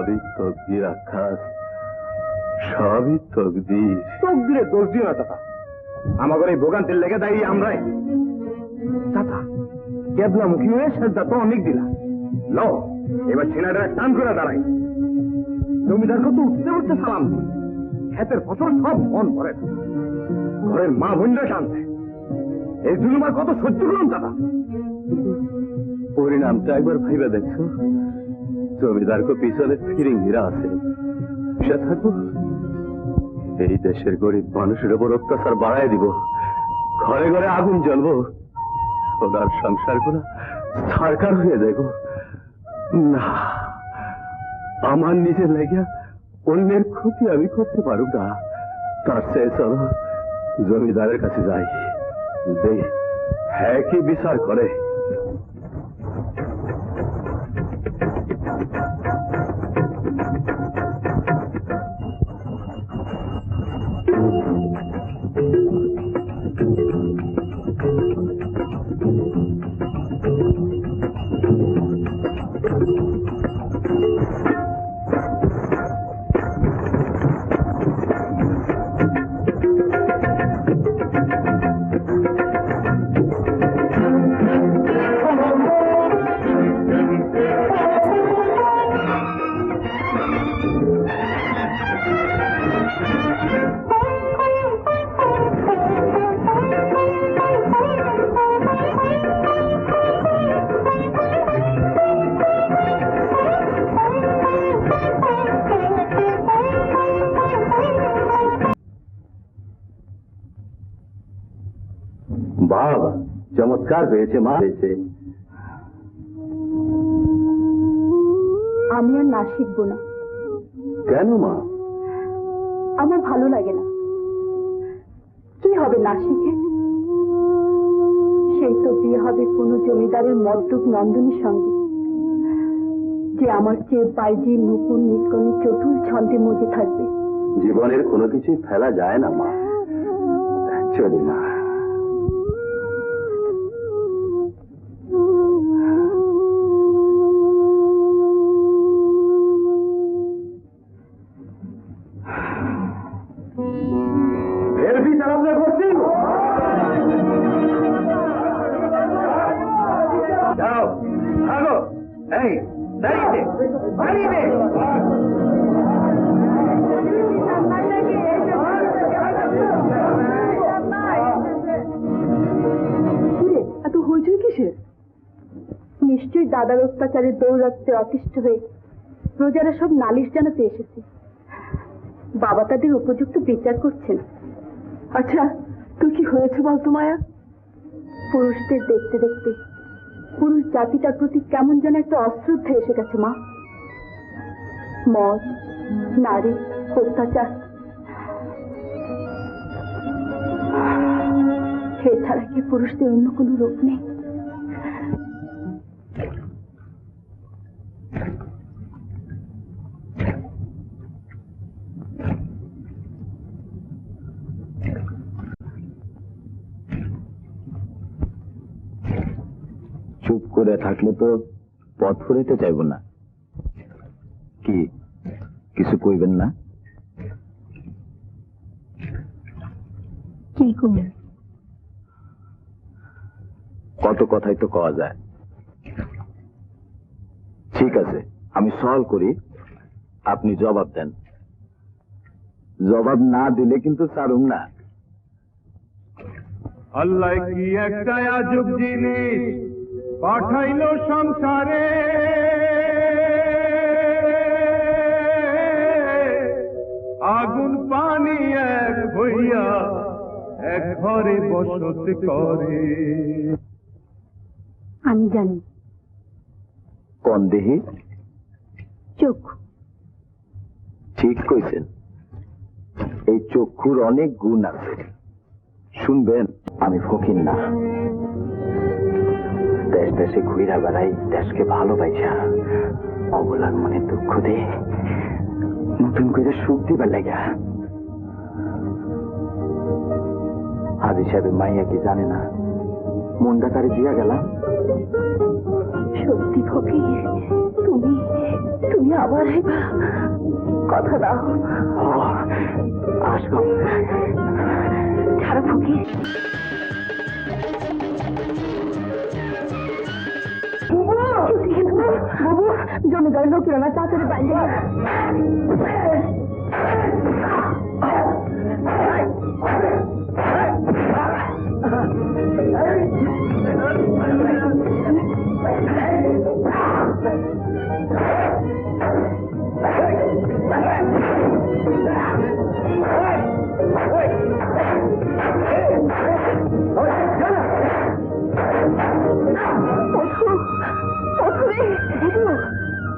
সবই তকদির আকাশ, সবই তকদির। তকদিরে দোষ দিও না চাচা, আমাদের এই ভোগান্তির লেগে দায়ী আমরাই। চাচা কেবলামুখী হয়ে সেজদা তো অনেক দিলা, লো এবার সিনাইটা টান করে দাঁড়াই। জমিদারকে তো উঠতে উঠতে সালাম দিই, ক্ষেতের ফসল সব মন ভরে, ঘরের মা বোনরা টানছে। এই জন্য আমার কত সহ্য করলাম চাচা। পরিণামটা একবার ভাইবা দেখছো, জমিদারকে পিছনে ফিরিঙ্গিরা আছে, সে থাকবো এই দেশের গরিব মানুষের উপর অত্যাচার বাড়াই দিব, ঘরে ঘরে আগুন জ্বলবো, সোনার সংসার গুলো সরকার হয়ে যাইব না। আমার নিজের লাগিয়া অন্যের ক্ষতি আমি করতে পারব না, তার চেয়ে চলো জমিদারের কাছে যাই, দেখ হ্যাঁ কি বিচার করে। বাবা চমৎকার হয়েছে মা, হয়েছে। আমি আর নাচ শিখবো না। কেন মা? আমার ভালো লাগে না। কি হবে নাচ শিখে? সেই তো বিয়ে হবে কোনো জমিদারের মদ্যপ নন্দনীর সঙ্গে, যে আমার চেয়ে বাইজি নূপুর নিকনি চতুর ছন্দে মজে থাকবে। জীবনের কোনো কিছুই ফেলা যায় না মা, চলি মা। এত হইচই কিসের? নিশ্চয়ই দাদার অত্যাচারে দৌড়াতে অতিষ্ঠ হয়ে প্রজারা সব নালিশ জানাতে এসেছে। বাবা তাদের উপযুক্ত বিচার করছেন। আচ্ছা তুই কি হয়েছে বলতো মায়া? পুরুষদের দেখতে দেখতে পুরুষ জাতিটার প্রতি কেমন যেন একটা অশ্রদ্ধা এসে গেছে মা। মদ, নারী, অত্যাচার, এছাড়া কি পুরুষদের অন্য কোনো রূপ নেই? চুপ করে থাকলে তো পথ ফুরাইতে চাইব না। কি কিছু কইবেন না? কি করবে? কত কথাই তো কওয়া যায়। ঠিক আছে আমি সওয়াল করি, আপনি জবাব দেন। জবাব না দিলে কিন্তু ছাড়ুম না। আল্লাহ কি একটা আজব জিনিস পাঠাইলো সংসারে, আগুন পানি এক হইয়া এক ঘরে বসত করে। আমি জানি। কোন দেহি? চোখ। ঠিক কইছেন, এই চক্ষুর অনেক গুণ আছে। শুনবেন, আমি ফকির না, দেশ দেশে ঘুরা বেড়াই, দেশকে ভালোবাসা অবলার মনে দুঃখ দে নতুন করে সুখ দিবার লাগা। হাজি সাহেবের মাইয়া কি জানে না মনটা তারে দিয়া গেলাম? সত্যি ফকির, তুমি তুমি আবার আইবা, কথা দাও। আসবো। ছাড়া ফকির, বাবু জমিদার লোকেরা না চাচারে বাইরে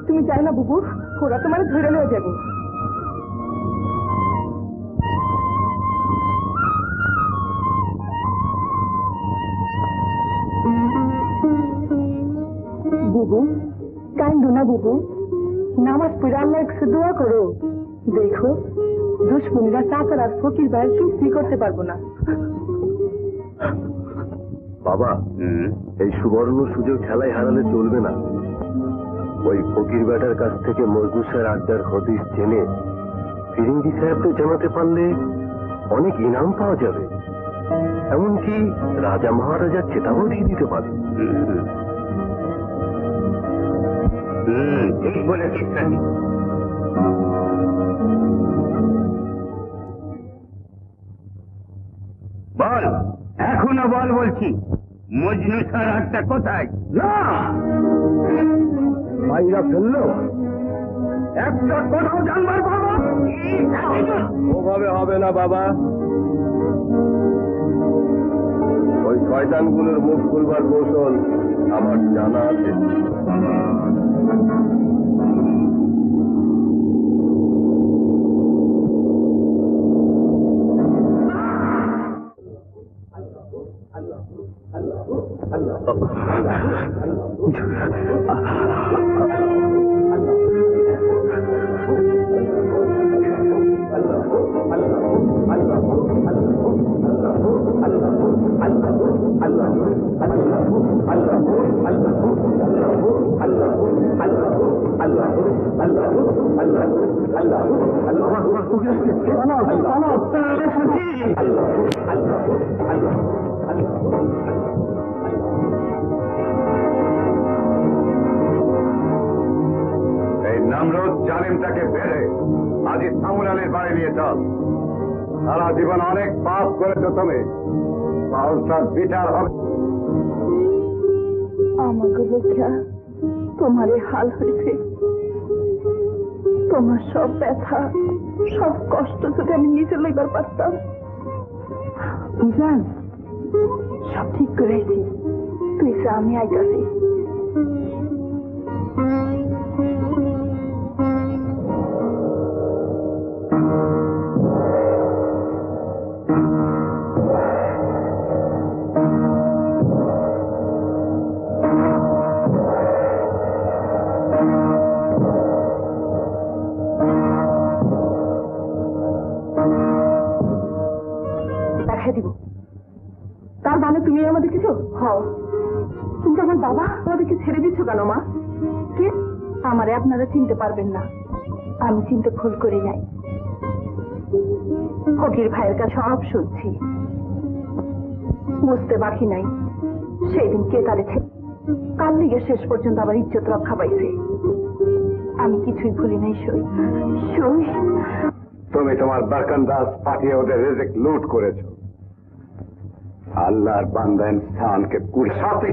তুমি চাই না বুবু, ওরা তোমার ধরে নিয়ে যাবো। বুবু কান্দো না বুবু, নামাজ পড়ে আল্লাহ একটু দোয়া করো। দেখো দুশ্মনীরা চাচার আর ফকির ভাইয়ের কিছুই করতে পারবো না। বাবা, এই সুবর্ণ সুযোগ খেলায় হারালে চলবে না। ওই ফকির বেটার কাছ থেকে মজনু স্যার আড্ডার হদিস জেনে ফিরিঙ্গি সাহেবকে জানাতে পারলে অনেক ইনাম পাওয়া যাবে, এমনকি রাজা মহারাজার খেতাবও দিয়ে দিতে পারে। ঠিক বলেছিস। বল, এখনো বল বলছি, মজনু স্যার আড্ডা কোথায়? না মাইরা ফেললো, একটা কোথাও জানবার বাবা। ওভাবে হবে না বাবা, ওই শয়তানগুলোর মুখ খুলবার কৌশল আমার জানা আছে। এই নামরোজ জালিমটাকে বেড়ে আজই সামুল আলীর বাড়ি নিয়ে চল। সারা জীবন অনেক পাপ করেছো তুমি, পাল্টার বিচার হবে। আমাকে দেখা তোমার এই হাল হয়েছে, তোমার সব ব্যথা সব কষ্ট যদি আমি নিচে লইবার পারতাম। বুঝলাম, সব ঠিক করেছি, তুই যা, আমি আইতাছি। দিব তার মানে তুমি আমাদের কিছু হও, কিন্তু আমার বাবা আমাদেরকে ছেড়ে দিচ্ছ কেন মা? কে আমারে আপনারা চিনতে পারবেন না, আমি চিনতে ভুল করি নাই। ফকির ভাইয়ের কাছে সব শুনছি, বুঝতে বাকি নাই সেই দিন কে তারে কাল লিগে শেষ পর্যন্ত আবার ইজ্জত রক্ষা পাইছে। আমি কিছুই ভুলি নাই সই সই। তুমি তোমার বারকান্দাজ পাঠিয়ে ওদের রিজিক লুট করেছ। আল্লাহর বান্দা ইনসানকে কুরসাতে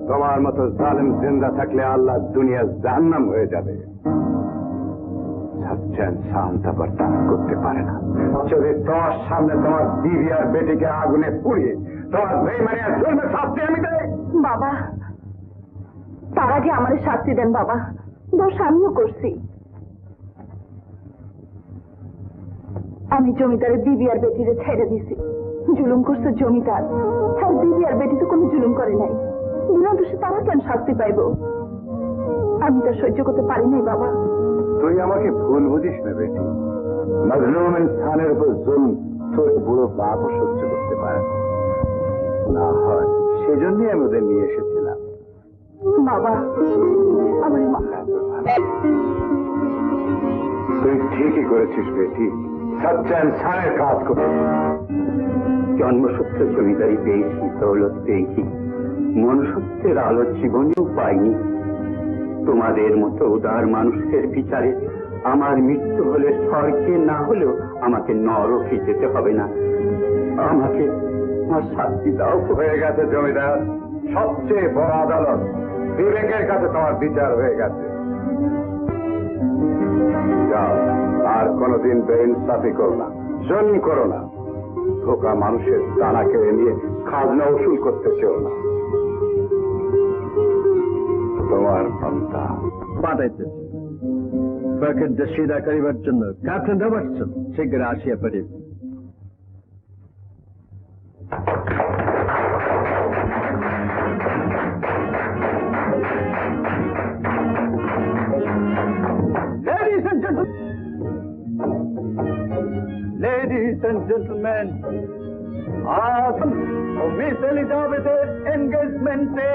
তোমার মতো জালেম জিন্দা থাকলে আল্লাহ দুনিয়া জাহান্নাম হয়ে যাবে। সচ্চা ইনসান তা বরদাস্ত করতে পারে না। যদি তোমার সামনে তোমার বিবি আর বেটিকে আগুনে পুড়িয়ে তোমার বেঈমানি আর জুলমের শাস্তি আমি দেই। বাবা, তার আগে আমারে শাস্তি দেন বাবা, দোষ আমিও করছি। আমি জমিদারের বিবি আর বেটিরে ছেড়ে দিছি, জুলুম করছে জমিদার, আর বিবি আর বেটি তো কোনো জুলুম করে নাই, বিনা দোষে তারা কেন শাস্তি পাইব? আমি তো সহ্য করতে পারি নাই বাবা। তুই আমাকে ভুল বুঝিস না বেটি, মজলুম ইনসানের উপর জুলম তোর বুড়ো বাপও সহ্য করতে পারে না হয়, সেজন্যই আমি ওদের নিয়ে এসেছিলাম। বাবা, আমার মা। তুই ঠিকই করেছিস বেটি, সচ্চা ইনসানের কাজ করে। জন্মসূত্রে জমিদারি পেয়েছি, দৌলত পেয়েছি, মনুষ্যত্বের আলো জীবনেও পাইনি। তোমাদের মতো উদার মানুষের বিচারে আমার মৃত্যু হলে স্বর্গে, না হলেও আমাকে নরকে যেতে হবে না। আমাকে আমার শাস্তি দাও। হয়ে গেছে জমিদার, সবচেয়ে বড় আদালত, বিবেকের কাছে তোমার বিচার হয়ে গেছে। যাও, আর কোনদিন বেইনসাফি করো না, জুলুম করো না, ধোকা মানুষের দানা কেড়ে নিয়ে খাজনা উসুল করতে চেও না। তোমার সন্তান পাঠাইতেছি বাকের দশিদা করিবার জন্য ক্যাপ্টেন রবার্টসন শীঘ্র আসিয়া পারিব। Ladies and gentlemen, আজ মিস এলিজাবেথের এনগেজমেন্টে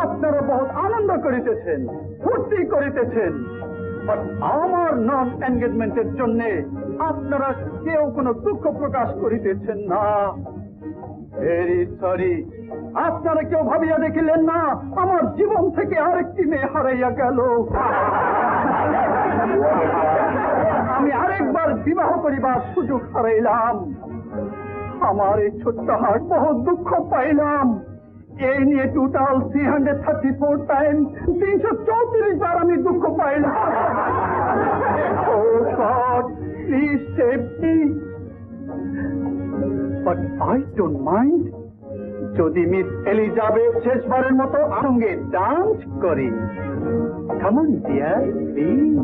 আপনারা বহুত আনন্দ করিতেছেন, ফুর্তি করিতেছেন, বাট আমার নন এনগেজমেন্টের জন্য আপনারা কেউ কোনো দুঃখ প্রকাশ করিতেছেন না। ভেরি সরি, আপনারা কেউ ভাবিয়া দেখিলেন না আমার জীবন থেকে আরেকটি মেয়ে হারাইয়া গেল। আমি আরেকবার বিবাহ করিবার সুযোগ হারাইলাম। আমার এই ছোট্ট হাট বহুত দুঃখ পাইলাম। এই নিয়ে টোটাল 334 টাইম 334 বার আমি দুঃখ পাইলাম। Oh God, please save me. But I don't mind যদি মিস এলিজাবেথ শেষবারের মতো সঙ্গে ডান্স করি। Come on dear, please.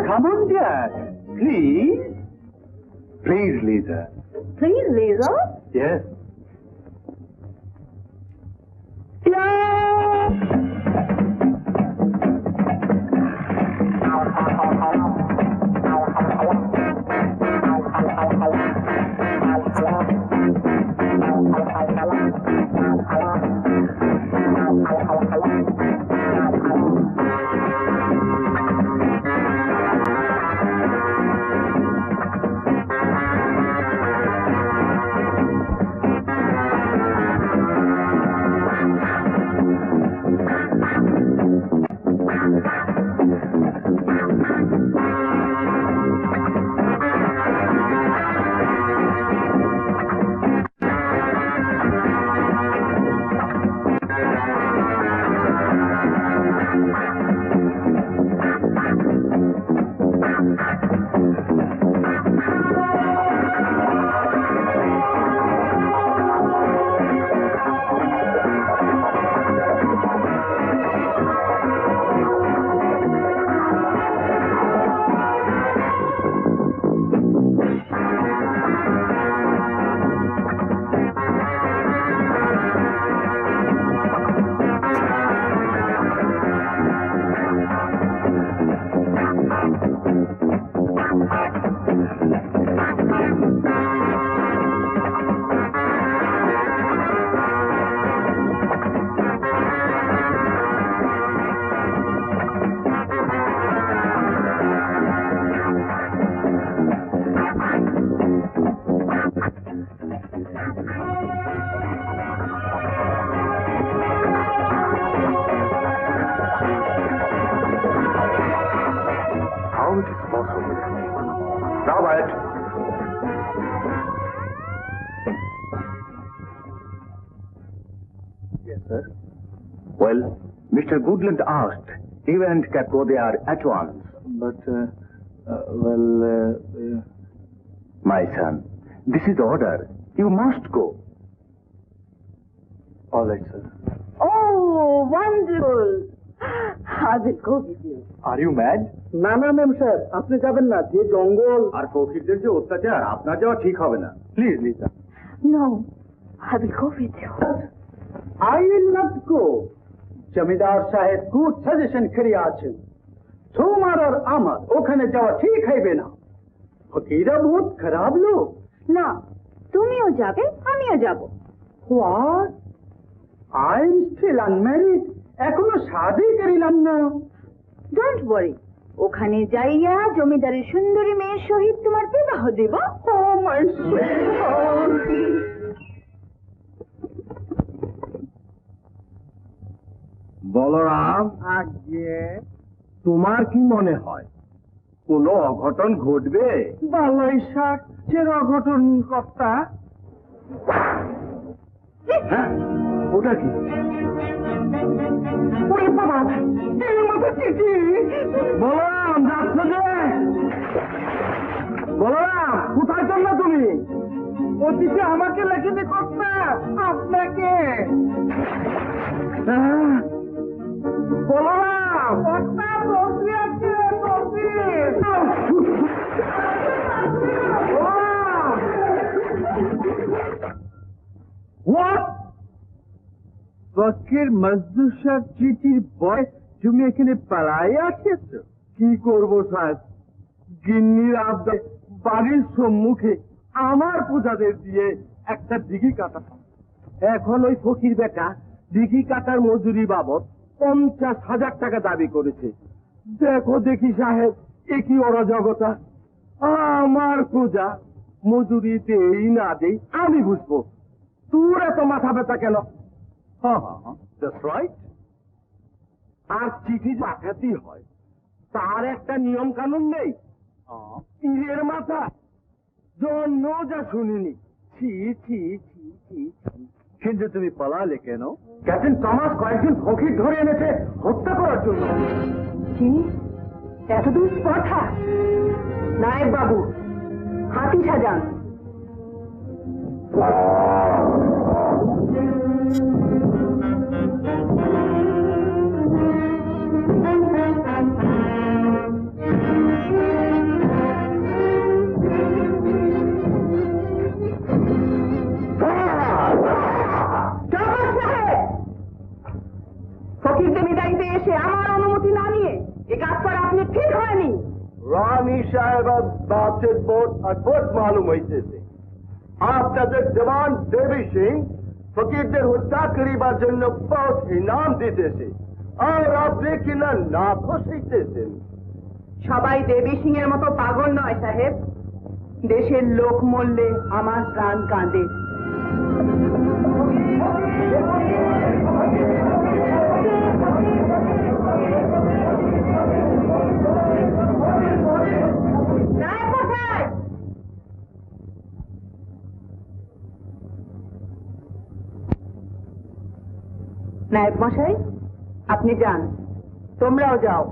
Come on dear, please. Please, Lisa. Please, Lisa. Yes. How it is possible? Robert! Yes, sir. Well, Mr. Goodland asked, Eva and Cap go there at once. But, My son, this is order. You must go. all right, sir. Oh, wonderful. I will go with you. Are you mad? না না ma'am sir, আপনি যাবেন না, যে জঙ্গল আর ফকিরদের যে অত্যাচার, আপনার যাওয়া ঠিক হবে না। Please Lisa. No, I will go with you. I will not go. জমিদার সাহেব গুড সাজেশন করিয়া আছেন। তোমার আর আমার ওখানে যাওয়া ঠিক হইবে না। ফকিরা বহুত খারাপ লোক। না, তুমিও যাবে, আমিও যাব। What? I am still unmarried. এখনো শাদি করিলাম না। ডোন্ট ওয়ারি, ওখানে যাইয়া জমিদারের সুন্দরী মেয়ের সহিত তোমার বিবাহ দেব। Oh my sweetheart. বলরাম, আজ্ঞে। তোমার কি মনে হয় কোনো অঘটন ঘটবে? বালাই শাক চের অঘটন কর্তা। হ্যাঁ, ওটা কি? ওরে বাবা, এর মতো চিঠি। বলরাম, যাচ্ছ যে? বলরাম, কোথায় চললে তুমি? অতিথি আমাকে লেখেনি কর্তা, আপনাকে। বলরাম, কর্তা বসে আছে, বসে। হোয়াট? ফকির মজদুর সাহেব চিঠির বয় তুমি এখানে পালাই আছিস? কি করবো সাহেব, গিন্নির আবদার বাড়ির সম্মুখে আমার পূজাদের দিয়ে একটা দিঘি কাটা। এখন ওই ফকির বেটা দিঘি কাটার মজুরি বাবদ 50,000 টাকা দাবি করেছে। দেখো দেখি সাহেব, এ কি অরাজকতা। আমার পূজা মজুরি দেই না দেই আমি বুঝবো, তোর এত মাথা ব্যথা কেন? আর চিঠি ডাকাতি হয়, তার একটা নিয়ম কানুন নেই? তীরের মাথা জন্য যা শুনিনি। ছি ছি ছি ছি ছি। কিন্তু তুমি পালালে কেন? ক্যাপ্টেন টমাস কয়েকজন ফকির ধরে এনেছে হত্যা করার জন্য। কি এতদূর কথা? নায়েব বাবু, হাতি সাজান। ফকিরদের বিদায়তে এসে আমার অনুমতি না নিয়ে এ কাজ করা আপনি ঠিক হয়নি। রানী সাহেব বাচ্চের বোর্ড অদ্ভুত মালুম হইতেছে। আপনাদের জওয়ান দেবী সিং ফকিরদের হত্যা করিবার জন্য বহুত ইনাম দিতেছে, আর আপনি কিনা না খুশিতেছেন। সবাই দেবী সিং এর মতো পাগল নয় সাহেব। দেশের লোক মরলে আমার প্রাণ কাঁদে। নায়েব মশাই, আপনি যান, তোমরাও যাও।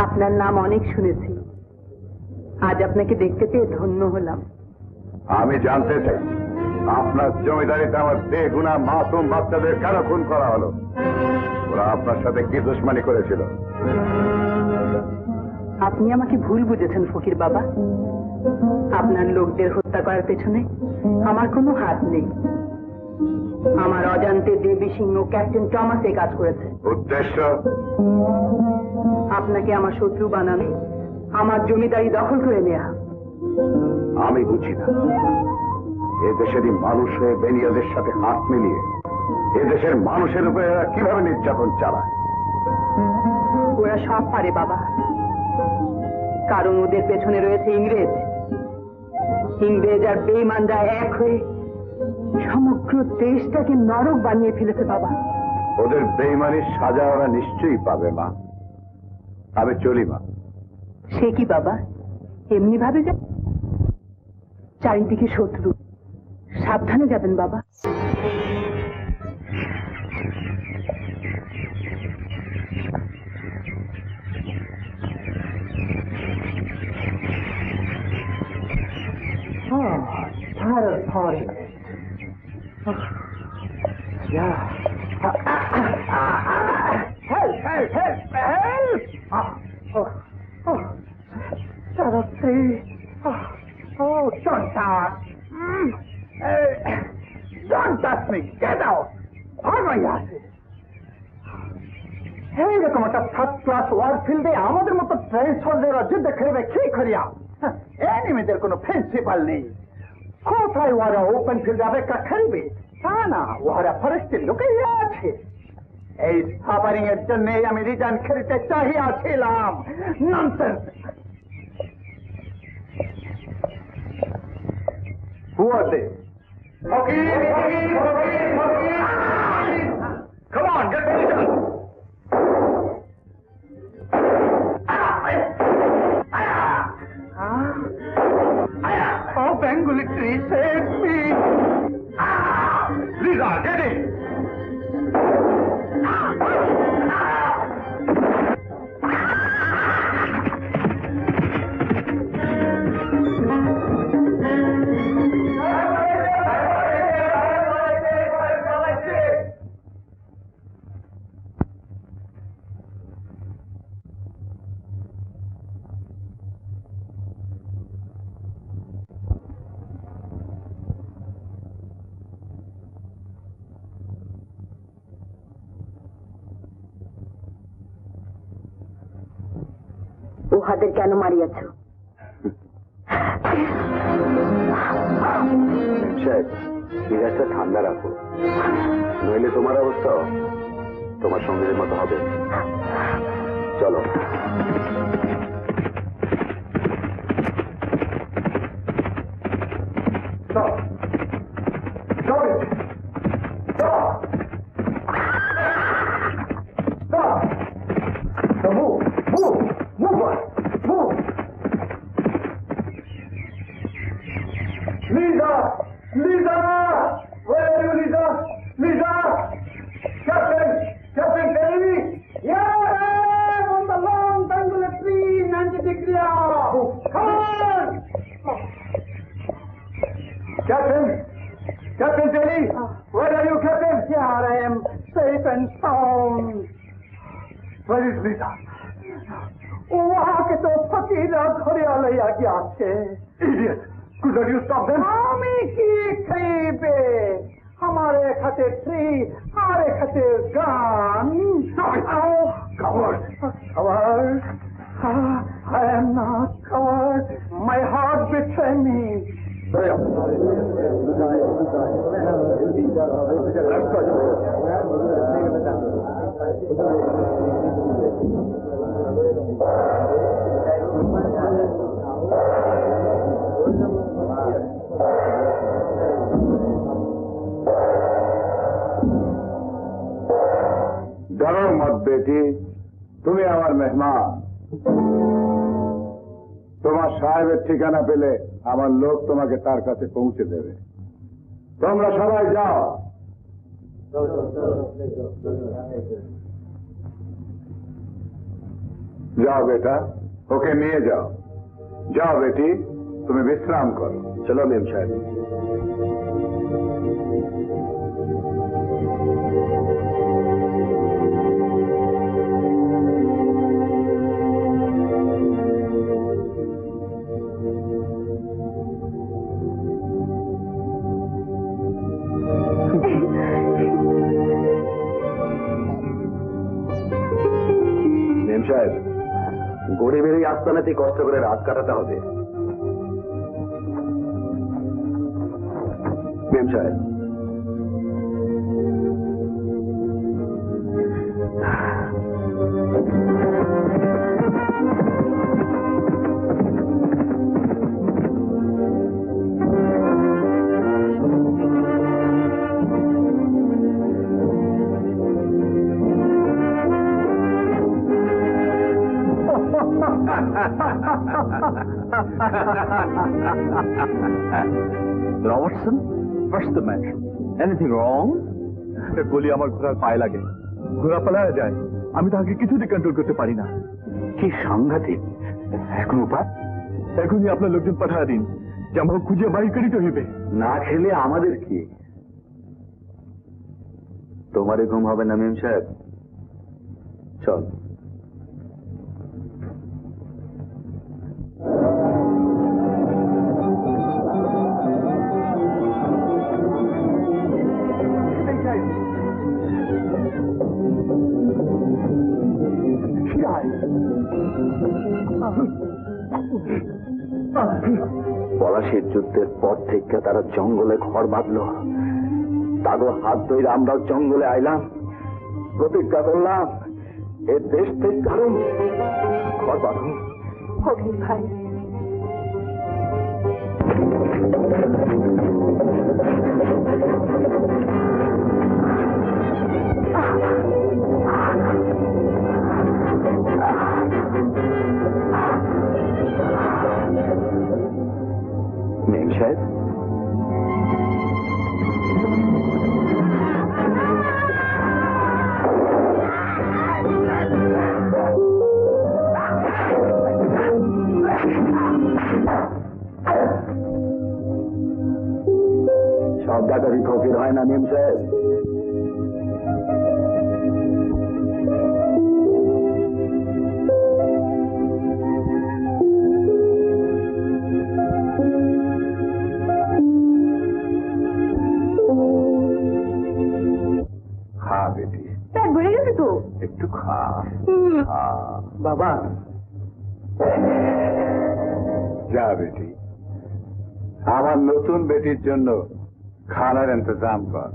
আপনার নাম অনেক শুনেছি, আজ আপনাকে দেখতে পেয়ে ধন্য হলাম। আমি জানতে চাই আপনার জমিদারিতে আমার বেগুনা মাসুম বাচ্চাদের কেন খুন করা হলো? ওরা আপনার সাথে কি দুশ্মনী করেছিল? আপনি আমাকে ভুল বুঝেছেন ফকির বাবা। আপনার লোকদের হত্যা করার পেছনে আমার কোনো হাত নেই। আমার অজান্তে দেবী সিংহ ক্যাপ্টেন টমাস এই কাজ করেছে। উদ্দেশ্য? আপনাকে আমার শত্রু বানানো, আমার জমিদারি দখল করে নেয়া। আমি বুঝি না, এদেশেরই মানুষ হয়ে বেনিয়াদের সাথে হাত মিলিয়ে এদেশের মানুষের উপরে এরা কিভাবে নির্যাতন চালায়। ওরা সব পারে বাবা, কারণ ওদের পেছনে রয়েছে ইংরেজ। ইংরেজ আর বেঈমানরা এক হয়ে সমগ্র দেশটাকে নরক বানিয়ে ফেলেছে বাবা। ওদের বেইমানির সাজা ওরা নিশ্চয়ই পাবে মা। আমি চলি মা। সে কি বাবা, এমনি ভাবে যা? চারিদিকে শত্রু, সাবধানে যাবেন বাবা। me. Get out. ভাগো ইয়াসে। এইরকম একটা থার্ড ক্লাস ওয়ার ফিল্ডে আমাদের মতো ট্রেন সোলজাররা যুদ্ধ খেলবে কি করিয়া? এনিমিদের কোনো প্রিন্সিপাল নেই। কোথায় ওরা ওপেন ফিল্ডে অপেক্ষা খেলবে? তা না, ওরা ফরেস্টে লুকিয়ে আছে। এই সাফারিং এর জন্য আমি রিটার্ন খেলতে চাহিয়াছিলাম। Nonsense. Who are they? Come on, get position. Oh, Bengali tree, save me! Lisa, get in. উহাদের কেন মারিয়াছ? মেজাজটা ঠান্ডা রাখো, নইলে তোমার অবস্থা তোমার সঙ্গীদের মতো হবে। চলো। Stop. Stop it. Stop. Stop. So move. Move. Move on. Move. Lisa. Lisa. Where are you, Lisa? Lisa. Captain. Captain Kennedy. Yeah, I'm on the long Bengali tree, 90 degrees out. Come on! Captain. Captain Kelly. Where are you, Captain? Here I am, safe and sound. Where is Lisa? ওহাকে তো ফকিরা ধরিয়া লইয়া গিয়াছে। Idiot. Couldn't you stop them? আমি কি খাইবে? আমার এক হাতে ট্রি আর এক হাতে গান। Stop it. Coward. Coward? I am not coward. My heart betrayed me. Hurry up. डरो मत बेटी, तुम्हें আমার মেহমান। তোমার সাহেবের ঠিকানা পেলে আমার লোক তোমাকে তার কাছে পৌঁছে দেবে। তোমরা সবাই যাও। যাও বেটা, ওকে নিয়ে যাও। যাও বেটি, তুমি বিশ্রাম করো। চলো মেম সাহেব। মেম সাহেব, গরিবের এই আস্তানাতে কষ্ট করে রাত কাটাতে হবে। মেম সাহেব, Robertson, what's the matter? Anything wrong? বলি আমার ঘোড়ার পায়ে লাগে, ঘোড়া পালায় যায়, আমি তাকে কিছুতে কন্ট্রোল করতে পারি না। কি সাংঘাতিক! এখন উপায়? এখনই আপনার লোকজন পাঠা দিন, যে আমাকে খুঁজে বাড়ি করিতে হইবে। না খেলে আমাদের কি? তোমারই ঘুম হবে না মেম সাহেব। চল। পলাশির যুদ্ধের পর থেকে তারা জঙ্গলে ঘর বাঁধলো, তাদের হাত ধরে আমরাও জঙ্গলে আইলাম, প্রতিজ্ঞা করলাম এ দেশ থেকে কারণ ঘর বাঁধুন। ফকির ভাই, মেম সাহেব, সব ডাকাতি ফকির হয় না মেম সাহেব। খা বেটি, পেট ভরে গেছে তো। একটু খা। বাবা, যা বেটি, আমার নতুন বেটির জন্য খানার ইন্তজাম কর,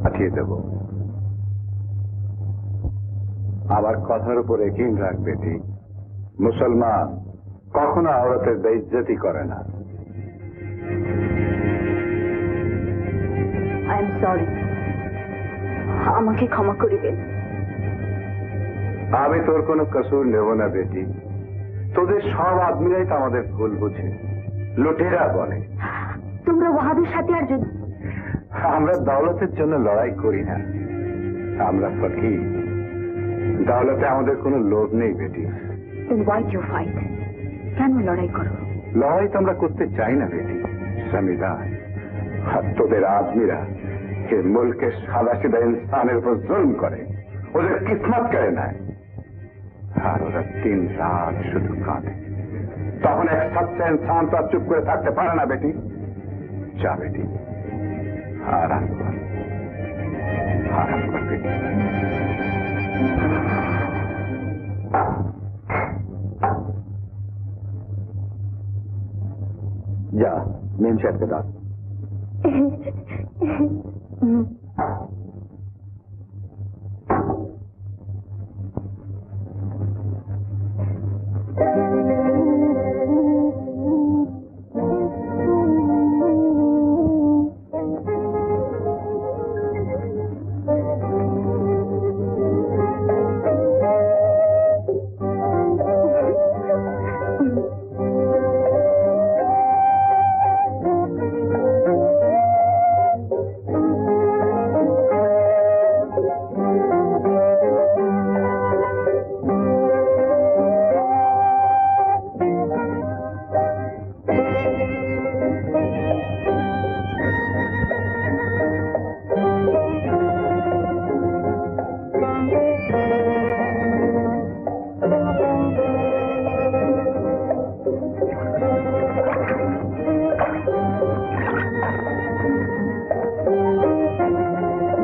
পাঠিয়ে দেব। আমার কথার উপর একিন রাখ বেটি, মুসলমান কখনো আওরতের বেইজ্জতি করে না। আই এম সরি, আমাকে ক্ষমা করিবেন। আমি তোর কোনো কসুর নেব না বেটি, তোদের সব আদমিরাই তো আমাদের ভুল বুঝে, লুটেরা বলে। তোমরা ওয়াহাবের সাথে আর যদি আমরা দৌলতের জন্য লড়াই করি না, আমরা ফকির, দৌলতে আমাদের কোনো লোভ নেই বেটি। then why do you fight? কেন লড়াই করো? লড়াই তো আমরা করতে চাই না বেটি, জমিদার আর তোদের আদমিরা এ মুলকের সাদা সিধা ইনসানের উপর জুলুম করে, ওদের কিসমত কেড়ে নেয়, আর ওরা দিন রাত শুধু কাঁদে। তখন এক সচ্চা ইনসান তো আর চুপ করে থাকতে পারে না বেটি। যা বেটি, আরাম কর, আরাম কর বেটি। যা মেম সাহেবকে ডাক।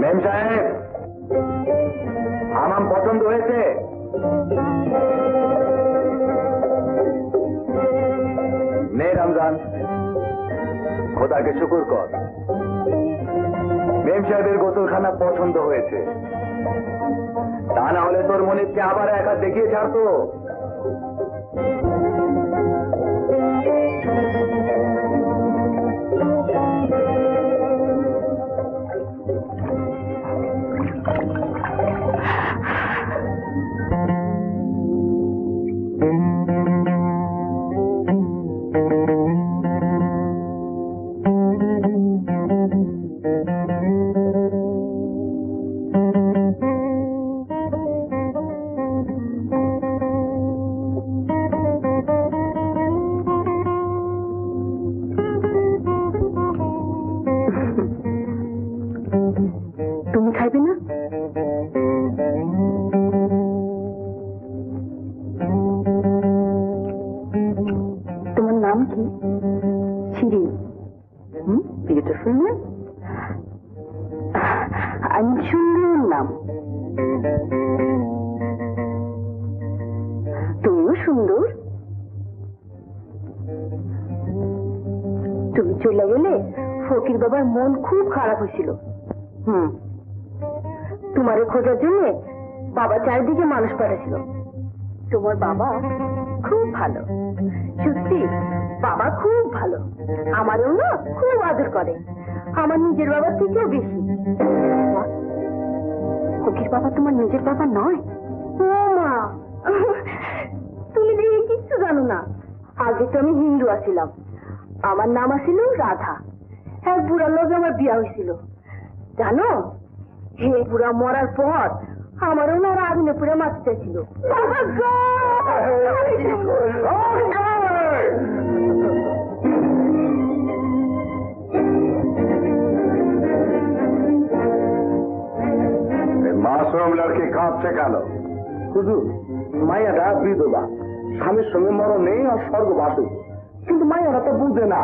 মেম সাহেব, আমার পছন্দ হয়েছে। নে রমজান, খোদাকে শুকুর কর, মেম সাহেবের গোসলখানা পছন্দ হয়েছে। তা না হলে তোর মনিবকে আবার একা দেখিয়ে ছাড়তো। তুমি খাইবে না? তোমার নাম কি? শিরিন। বিউটিফুল না? আমি সুন্দর নাম। তুমি চলে গেলে ফকির বাবার মন খুব খারাপ হয়েছিল। তোমারে খোঁজার জন্য বাবা চারিদিকে মানুষ পাঠাছিল। তোমার বাবা খুব ভালো, সত্যি বাবা খুব ভালো। আমারও না খুব আদর করে, আমার নিজের বাবার থেকেও বেশি। ফকির বাবা তোমার নিজের বাবা নয়? ও মা, তুমি দেখে কিচ্ছু জানো না। আগে তো আমি হিন্দু আছিলাম, আমার নাম আছিল রাধা। এক বুড়ার লোকে আমার বিয়া হয়েছিল জানো। হে বুড়া মরার পর আমারও না আগুনে পুড়ে মারতে চাইছিল। মাসুম লড়কি কাঁদছে কেন? হুজুর, মায়াটা বিধবা, স্বামীর সঙ্গে মরণ নেই আর স্বর্গবাস, কিন্তু মায়ারা তো বুঝে না।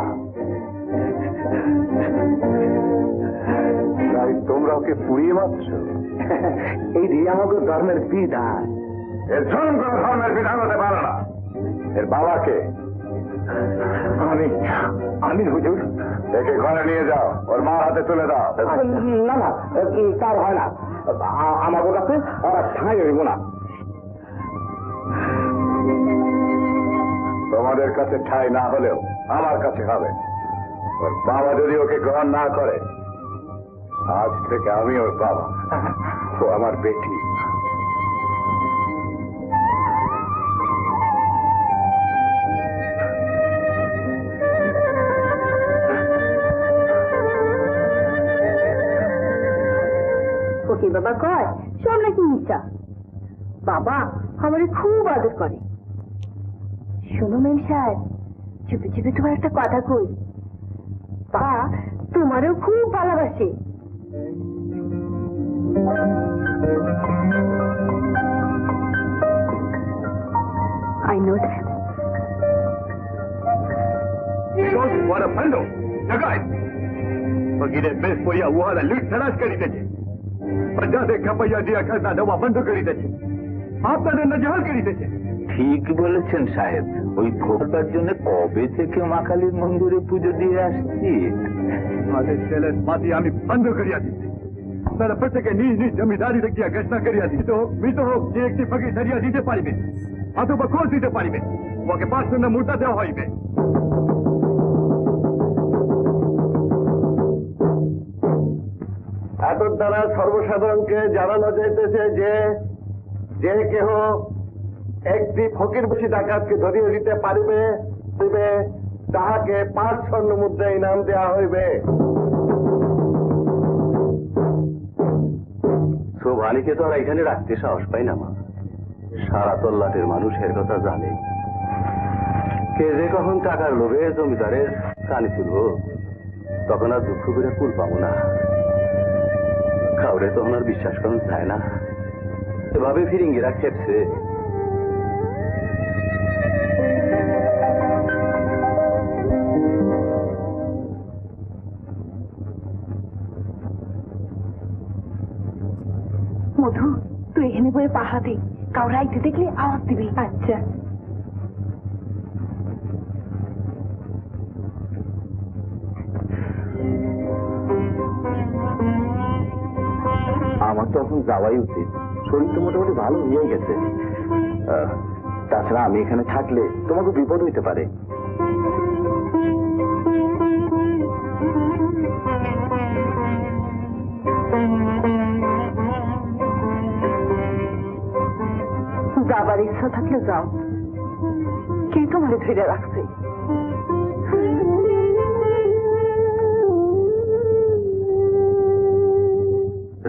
তাই তোমরা ওকে পুড়িয়ে মারছ? এই দিয়ে আমাকে ধর্মের বিধান। এর জন্য কোনো ধর্মের বিধান হতে পারে না। এর বাবাকে আমি হুজুর। একে ঘরে নিয়ে যাও, ওর মার হাতে তুলে দাও। না না, তার হয় না, আমার কাছে ওরা ঠাঁই হইব না। তোমাদের কাছে ঠাঁই না হলেও আমার কাছে হবে। ওর বাবা যদি ওকে গ্রহণ না করে, আজ থেকে আমি ওর বাবা, ও আমার বেটি। ফকির বাবা কয় সব নাকি মিথ্যা। বাবা আমারে খুব আদর করে। শোনো মেম সাহেব, চুপে চুপে তোমার একটা কথা কই। বা তোমারও খুব ভালোবাসে। I know that. વગેરે બેસ પોયા ઉહારા લૂંટ તલાશ કરી દે છે. બધાને ખપૈયા દિયા કરતા દવા બંધ કરી દે છે. আপনাদের নজর કરી દે છે. ঠিক বলেছেন সাহেব, ওই ভোটার জন্য কবে থেকে মা কালীর মন্দিরে পুজো দিয়ে আসছি। আমাদের ছেলের মাটি আমি বন্ধ করিয়া দিচ্ছি। আপনারা প্রত্যেকে নিজ নিজ জমিদারি দেখিয়া ঘোষণা করিয়া দিতে হোক, মৃত হোক, যে একটি ফকির সারিয়া দিতে পারিবে অথবা খোঁজ দিতে পারিবে, ওকে 5 টন মুদ্রা দেওয়া হইবে। এত দ্বারা সর্বসাধারণকে জানানো যাইতেছে যে যে কেহ একটি ফকির বসি ডাকাতকে ধরিয়ে দিতে পারিবে তাহাকে 5 স্বর্ণ মুদ্রা ইনাম দেওয়া হইবে। শোভানিকে তো আর এখানে রাখতে সাহস পাই না মা। সারা তল্লাটের মানুষের কথা জানে, কে যে কখন টাকার লোভে জমিদারের কানে তুলব, তখন আর দুঃখ করে কুল পাবো না। কাউরে তখন আর বিশ্বাস করা যায় না। এভাবে ফিরিঙ্গিরা খেপছে। মধু, তুই এখানে বয়ে পাহা দে, কাউরা আইতে দেখলে আওয়াজ দিবি। আচ্ছা। আমার তো এখন যাওয়াই উচিত, শরীর তো মোটামুটি ভালো হয়ে গেছে। তাছাড়া আমি এখানে থাকলে তোমাকে বিপদ হইতে পারে। যাবার ইচ্ছা থাকলে যাও, কে তোমারে ধরে রাখছে?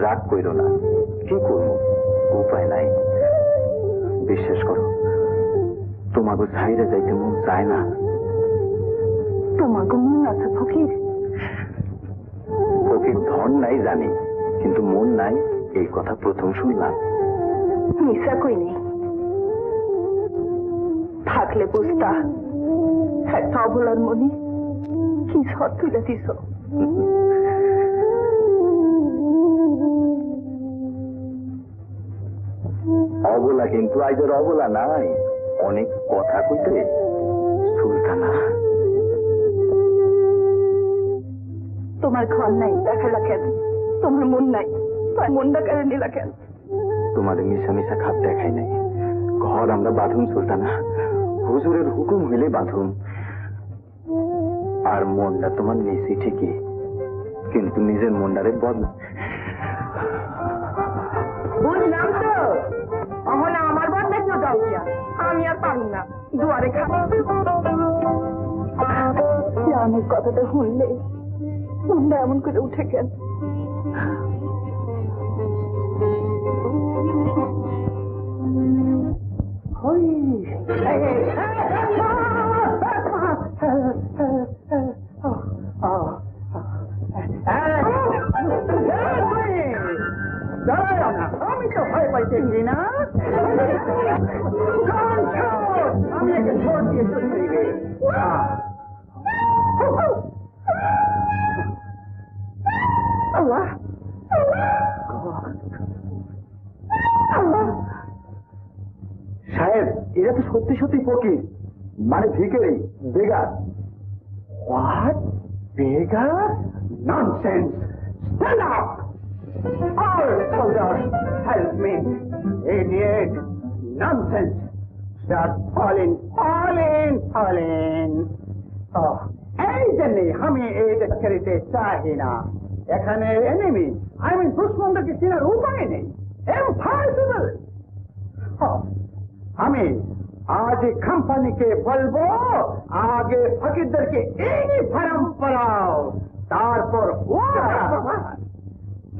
রাগ কইরো না, কি করবো, উপায় নাই। বিশ্বাস করো, তোমাকে ছাইরে যাইতে মন চায় না। তোমাকে মন আছে ফকির? ফকির ধন নাই জানি, কিন্তু মন নাই এই কথা প্রথম শুনলাম। মিশা কই নেই, থাকলে বুঝতা। একটা অবলার মনে কি ঝড় তুলে দিস। অবলা কিন্তু আইদের অবলা নাই, অনেক কথা কইতে সুলতানা। তোমার ঘর নাই দেখালা কেন? তোমার মন নাই, তাই মনটা কেড়ে নিলা কেন? তোমাদের মিশা মিশা খাপ দেখাই নাই। ঘর আমরা বাঁধুম সুলতানা, হুজুরের হুকুম হইলে বাঁধুম। আর মনটা তোমার নিচে ঠিকই, কিন্তু নিজের মনটারে বদল। বুঝলাম তো, এখন আমার বদলে কেউ দাও গিয়া, আমি আর পারুম না দুয়ারে খাবো। অনেক কথাটা শুনলে মনটা এমন করে উঠে কেন? আমি তো ভয় পাইতেছি না, আমি একে ছোট দিয়ে চলে যাইবে। আল্লাহ সাহেব, এরা তো সত্যি সত্যি ফকির, মানে ভিখারি, বেগার। What? Beggar? Nonsense! Stand up! All soldiers, help me! Idiot! Nonsense! Just fall in! Oh, এই জন্যে আমি এই করিতে চাই না। এখানে এনিমি, আমি দুশ্মনদেরকে চেনার উপায় নেই। Impossible! আমি আজ কোম্পানিকে বলবো আগে ফকিরদেরকে ইউনিফর্ম পরাও, তারপর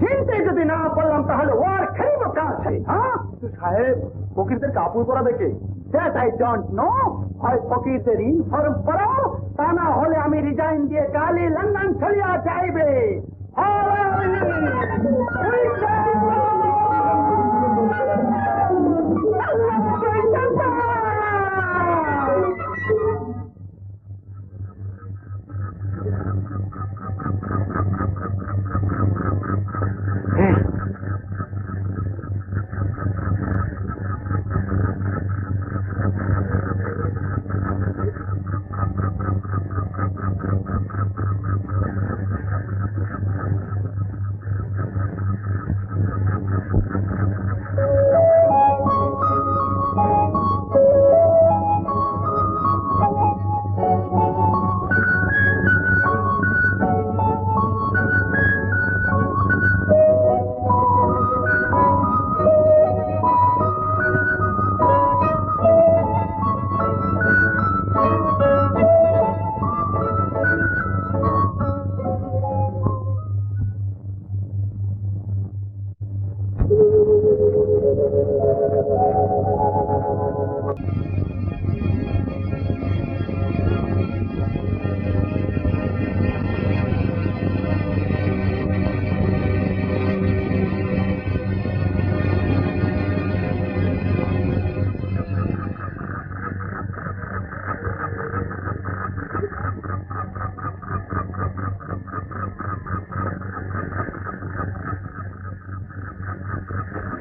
চিনতে যদি না বললাম তাহলে ওর খেলবো কাছে। হ্যাঁ সাহেব, ফকিরদের কাপড় পরা দেখে দ্যাট আই ডোন্ট নো। হয় ফকিরদের ইউনিফর্ম পরাও, তা না হলে আমি রিজাইন দিয়ে কালি লন্ডন চলিয়া যাইবে।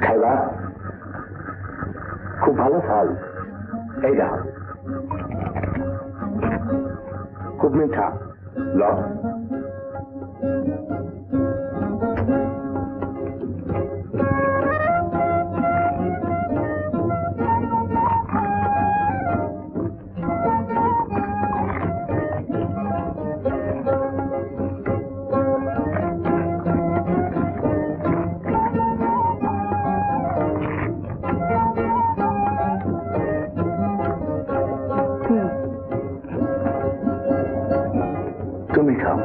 খাইবা? খুব ভালো ফল, এই দেখো, খুব মিঠা। ল তুমি খাও।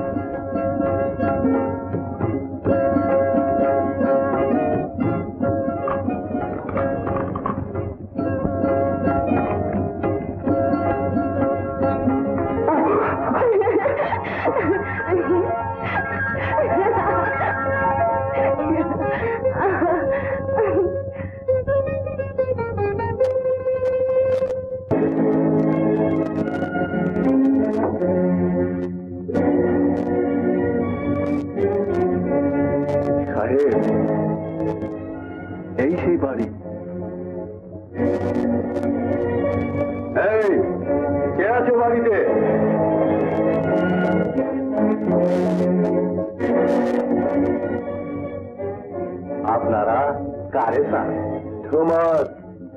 भाईसाहब तुम्हार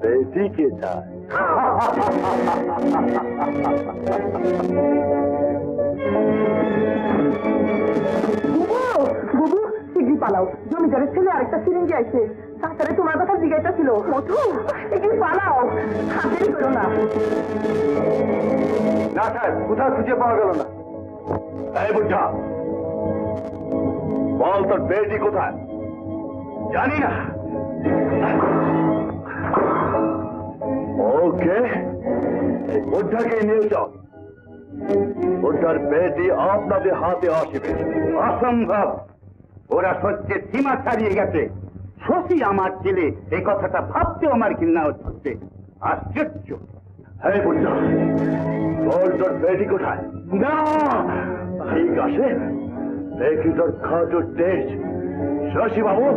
बेटी के चाय বুবু শিগগির পালাও, জমিদারের ছেলে আরেকটা সিরিঞ্জি আইছে, তাছাড়া তোমার কথা জিজ্ঞাসা ছিল। মধু শিগগির পালাও, হাতের করো না। না সাহেব, কোথাও খুঁজে পাওয়া গেল না। এই বুঝা, বল তোর বেটি কোথায়? জানি না। ওকে, বুদ্ধাকে নিয়ে যাও। বুদ্ধার বেটি আপনাদের হাতে আসবে। অসম্ভব, ওরা সত্যের সীমা ছাড়িয়ে গেছে। শশী আমার ছেলে, এই কথাটা ভাবতেও আমার ঘৃণা হচ্ছে। আশ্চর্য। হ্যাঁ বুদ্ধা, বল তোর বেটি কোথায়? না, ঠিক আছে, দেখি তোর খাটো তেজ। শশী বাবু,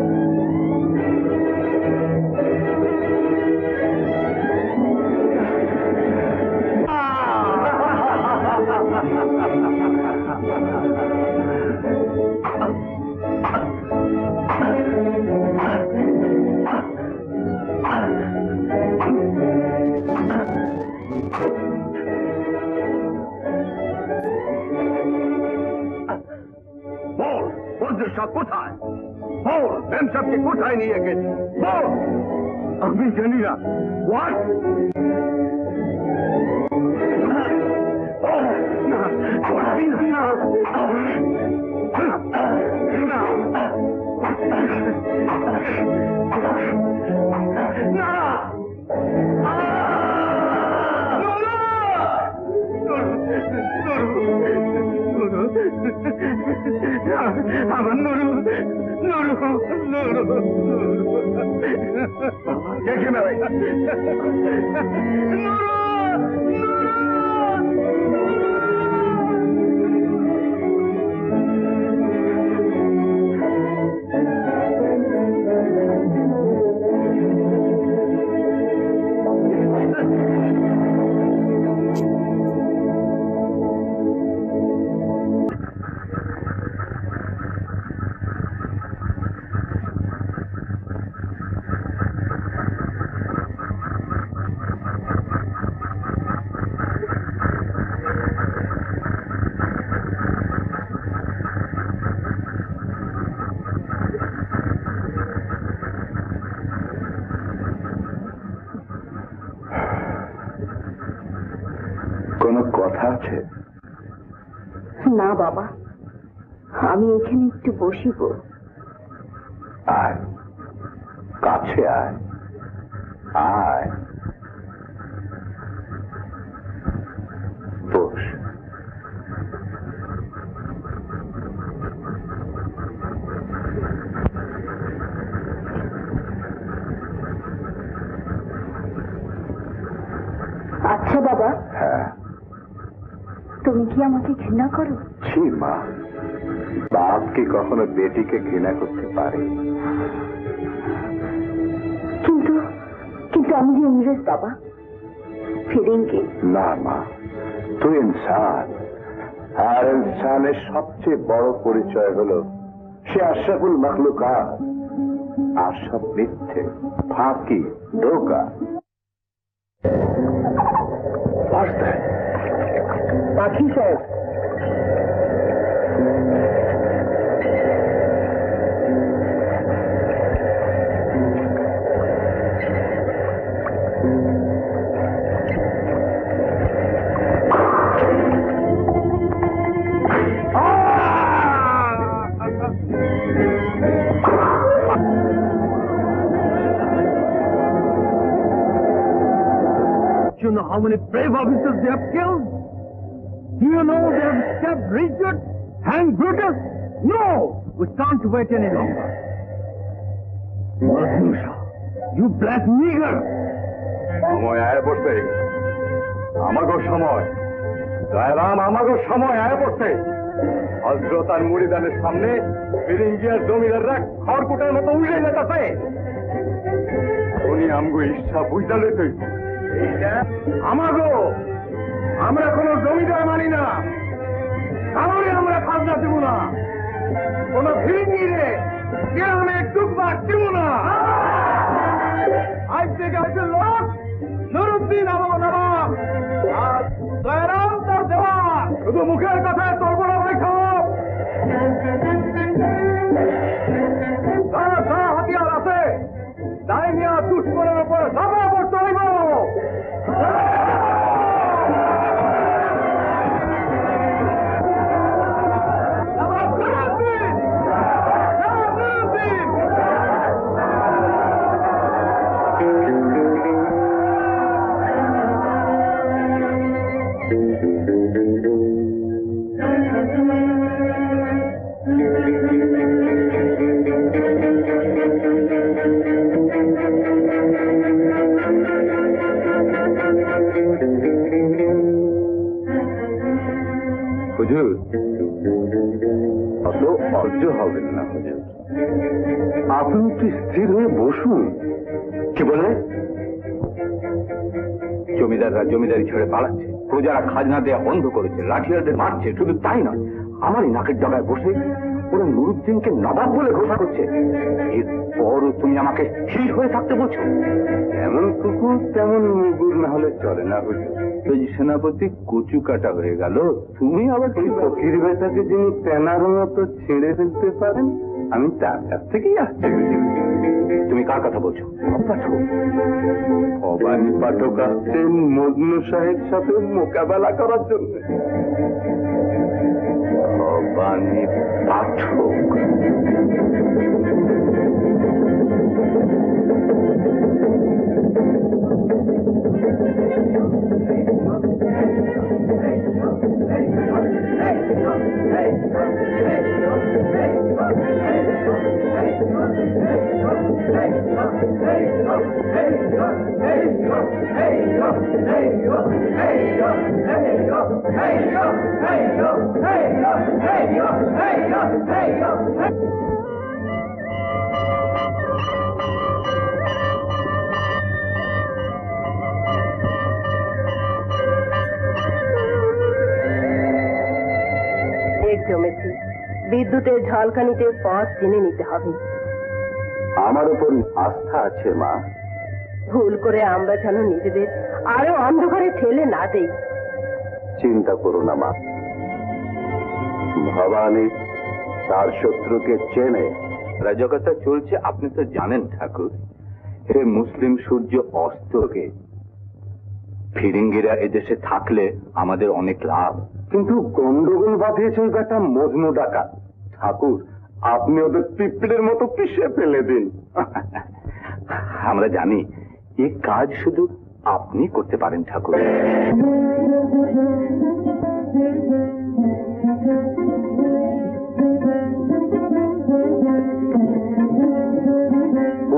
বল বদ্রশা কোথায়? বল মেমসাবকে কোথায় নিয়ে গেছে? বল। আমি জানি না। হোয়াট? আমার নুরু, নুরু, নুরু, দেখে না ভাই। কোনো কথা আছে? না বাবা, আমি এখানে একটু বসিব। আয়, কাছে আয়, আয়, বস। আচ্ছা বাবা, হ্যাঁ। তুমি কি আমাকে ঘৃণা করো? ছি মা, বাপ কি কখনো বেটিকে ঘৃণা করতে পারে? কিন্তু কিন্তু আমি যে ইংরেজ বাবা, ফিরিঙ্গি। না মা, তুই ইনসান, আর ইনসানের সবচেয়ে বড় পরিচয় হলো সে আশরাফুল মখলুকাত। আর সব মিথ্যে, ফাঁকি, ধোঁকা। পাখি সাহেব, You know how many brave officers they have killed? Do you know they have stabbed Richard, hanged Brutus? No! We can't wait any longer. Madhusha, you black nigger! সময় আয় পড়ছে, আমাগো সময়। জয়রাম, আমাগো সময় আয় পড়ছে। হযরত আর মুরিদানের সামনে ফিরিঙ্গিয়ার জমিদাররা খড়কুটার মতো উড়ে যেতেছে। উনি আমগো ইচ্ছা বুঝালে তুই আমাগো, আমরা কোন জমিদার মানি না, কারণে আমরা খাজনা দেব না, কোন ফিরিঙ্গিরে গ্রামে ডুববার দেব না। শুধু মুখের কথায় চলবো না ভাই সাহেব। হাতিয়ার আছে, তাই নিয়ে দুশ্মনের উপর ঝাঁপিয়ে পড়তে হইব। হুজুর, অত অর্জ হবেন না হুজুর, আপনি একটু স্থির হয়ে বসুন। কি বলে? জমিদাররা জমিদারি ছেড়ে পালাচ্ছে, প্রজারা খাজনা দেওয়া বন্ধ করেছে, লাঠিয়ারদের মারছে। শুধু তাই নয়, আমারই নাকের ডগায় বসে ওরা নুরুদ্দিনকে নবাব বলে ঘোষণা করছে। এরপরও তুমি আমাকে স্থির হয়ে থাকতে বলছো? এমন কুকুর তেমন মুগুর না হলে চলে না হুজুর। ওই সেনাপতি কচু কাটা হয়ে গেল, তুমি আবার ওই ফকির বেটাকে যিনি তেনার মতো ছেড়ে ফেলতে পারেন, আমি তার কাছ থেকেই আসছি। তুমি কার কথা বলছো? পাঠক, ভবানী পাঠক আসছেন মজনু সাহেব সাথে মোকাবেলা করার জন্য। ভবানী পাঠক? জমেছে, বিদ্যুতের ঝলকানিতে পথ চিনে নিতে হবে। আমার উপর আস্থা আছে মা। ভুল করে আমরা যেন নিজেদের আরো অন্ধকারে ঠেলে না দেই। চিন্তা করো না মা, ভবানী তার শত্রুকে চেনে। রাজকতা চলছে আপনি তো জানেন ঠাকুর। হে মুসলিম সূর্য অস্তকে ফিরিঙ্গিরা এদেশে থাকলে আমাদের অনেক লাভ। কিন্তু গন্ডগোল বাঁধিয়েছে ওই বেটা মজনু ডাকাত। ঠাকুর, আপনি ওদের পিঁপড়ের মতো পিষে ফেলে দিন। আমরা জানি এই কাজ শুধু আপনি করতে পারেন ঠাকুর।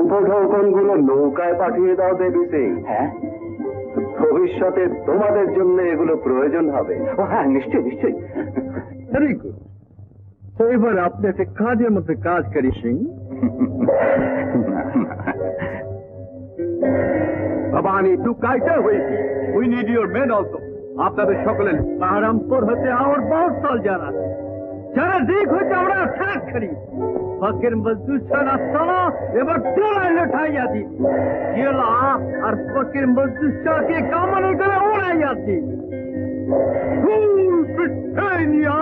উপঢৌকনগুলো নৌকায় পাঠিয়ে দাও দেবী সিং। হ্যাঁ, ভবিষ্যতে তোমাদের জন্য এগুলো প্রয়োজন হবে। হ্যাঁ, নিশ্চয়ই নিশ্চয়ই। Very good. এবার আপনি একটা কাজের মধ্যে কাজ করি সিং। ভবানী, তু কাইটা হয়েছি। We need your men also. আপনাদের সকলের পাহারামপুর হতে আমার বহুত সাল জানা যারা দিক হইতে আমরা সাত করি। ফকির মজদুর ছাড়া সালা এবার তোলায় লঠাইয়া দি জেলা আর ফকির মজদুর ছাড়কে কামানো করে ওড়াইয়া দি। ব্রিটানিয়া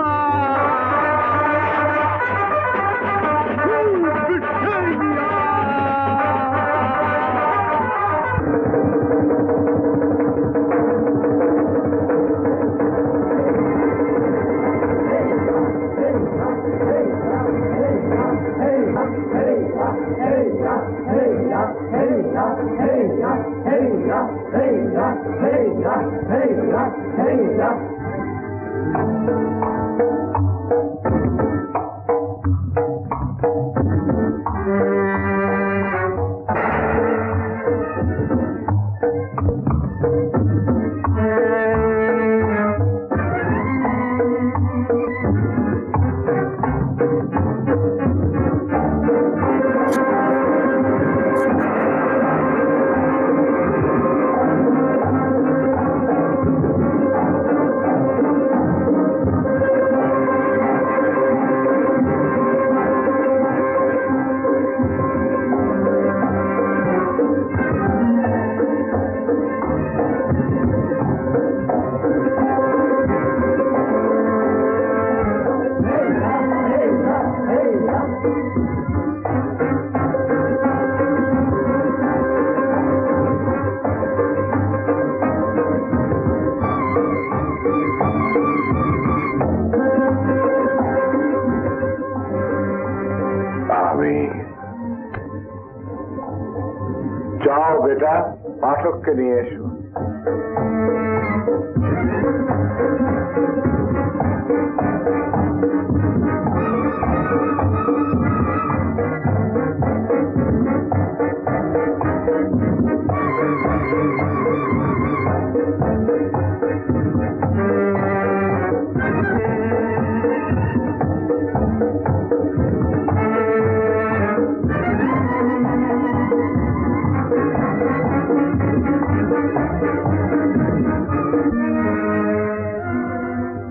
যাও বেটা, পাঠককে নিয়ে এসো।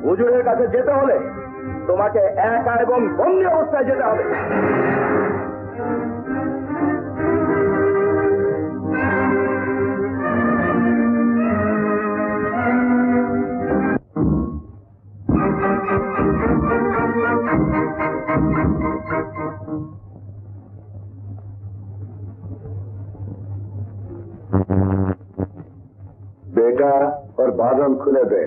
হুজুরের কাছে যেতে হলে তোমাকে একা এবং বন্দি অবস্থায় যেতে হবে। बेटा और बादल खुले दे।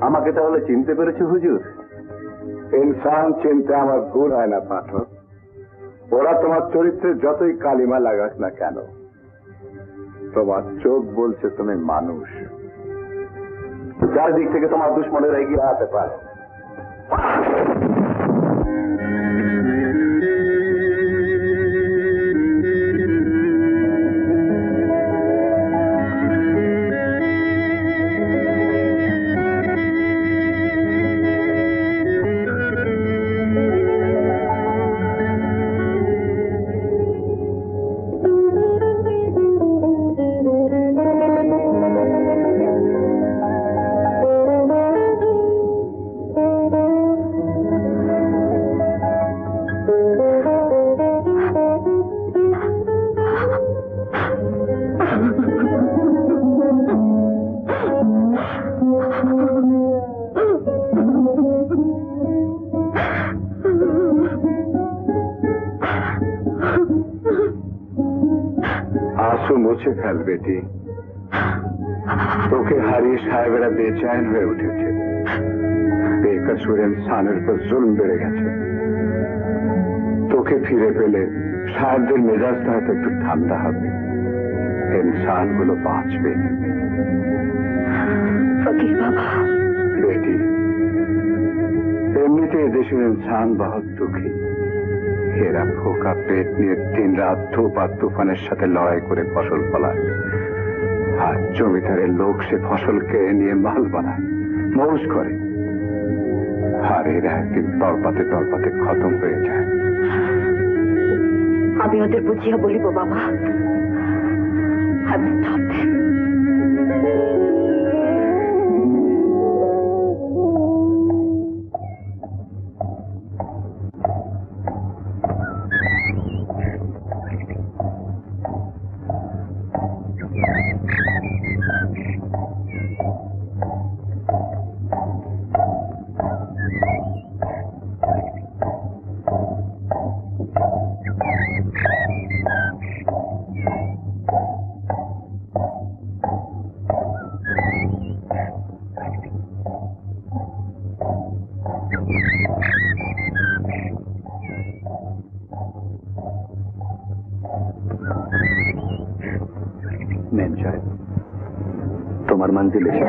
আমাকে তাহলে চিনতে পেরেছো হুজুর? ইনসান চিনতে আমার ভুল হয় না পাঠক। ওরা তোমার চরিত্রে যতই কালিমা লাগাক না কেন, তোমার চোখ বলছে তুমি মানুষ। চারদিক থেকে তোমার দুশ্মনেরা এগিয়ে আসতে পারে। आंसू मुछे फेल बेटी, তোকে হারিয়ে সাহেবেরা বেচैन হয়ে উঠেছে। বেকসুর ইনসানের উপর জুলম বেড়ে গেছে। তোকে ফিরে পেলে সাহেবদের মেজাজটা হয়তো একটু ঠান্ডা হবে, ইনসানগুলো বাঁচবে। ফকির বাবা, बेटी এমনিতে দেশের ইনসান বহুত দুঃখী। এরা ফোকা পেট নিয়ে দিন রাত ধূপ আর তুফানের সাথে লড়াই করে ফসল ফলায়, আর জমিদারের লোক সে ফসলকে নিয়ে মাল বানায়, মৌজ করে, আর এরা একদিন তলপাতে তলপাতে খতম হয়ে যায়। আমি ওদের বুঝিয়া বলিব বাবা। আমি stop them. মেম সাহেব, তোমার মঞ্জিল এসে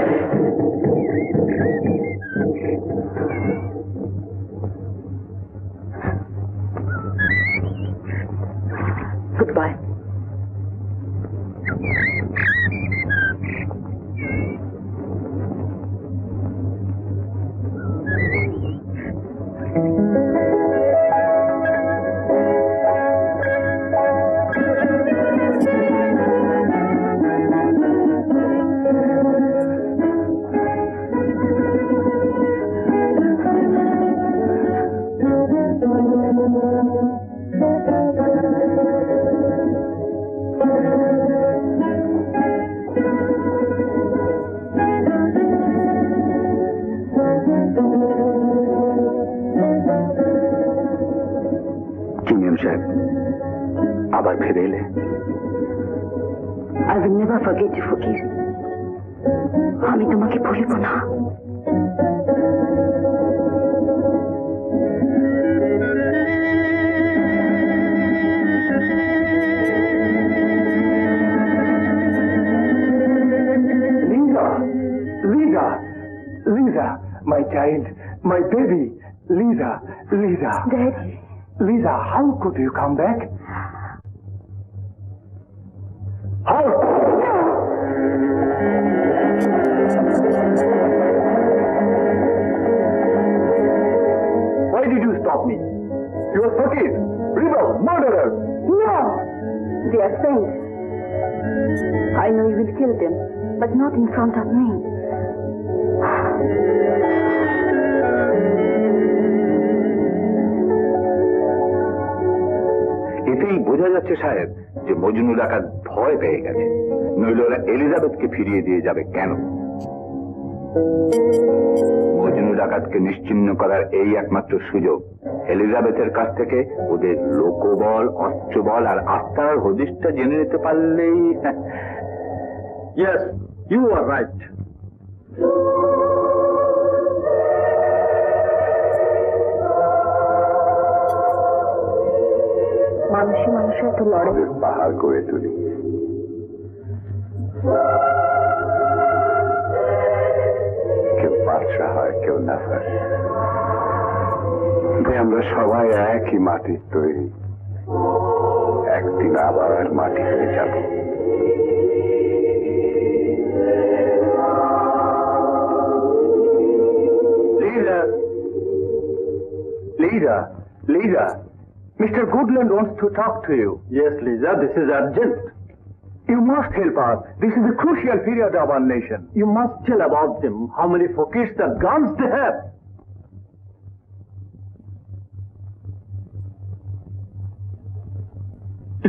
গুড বাই। আবার ফিরে এলে। I will never forget you, ফকির। আমি তোমাকে ভুলিব না। Lisa, Lisa, my child, my baby, Lisa, Lisa. Daddy. Lisa, how could you come back? How? Why did you stop me? You are Fakir, rebel, murderer. No! They are friends. I know you will kill them, but not in front of me. এতেই বোঝা যাচ্ছে সাহেব যে মজনু ডাকাত ভয় পেয়ে গেছে, নইলে ওরা এলিজাবেথকে ফিরিয়ে দিয়ে যাবে কেন? মজনু ডাকাতকে নিশ্চিহ্ন করার এই একমাত্র সুযোগ এলিজাবেথের কাছ থেকে ওদের লোকবল, অস্ত্রবল আর আস্থার হদিশটা জেনে নিতে পারলেই। Yes, you are right. মানুষে মানুষের এত লড়ে। পাহাড় করে তুলি। কেউ বাদশা হয়, কেউ নাফার। আমরা সবাই একই মাটির তৈরি, একদিন আবার মাটি হয়ে যাব। Lisa, Lisa, Lisa, Mr. Goodland wants to talk to you. Yes, Lisa, this is urgent. You must help us. This is a crucial period of our nation. You must tell about them, how many Fakirs, the guns they have.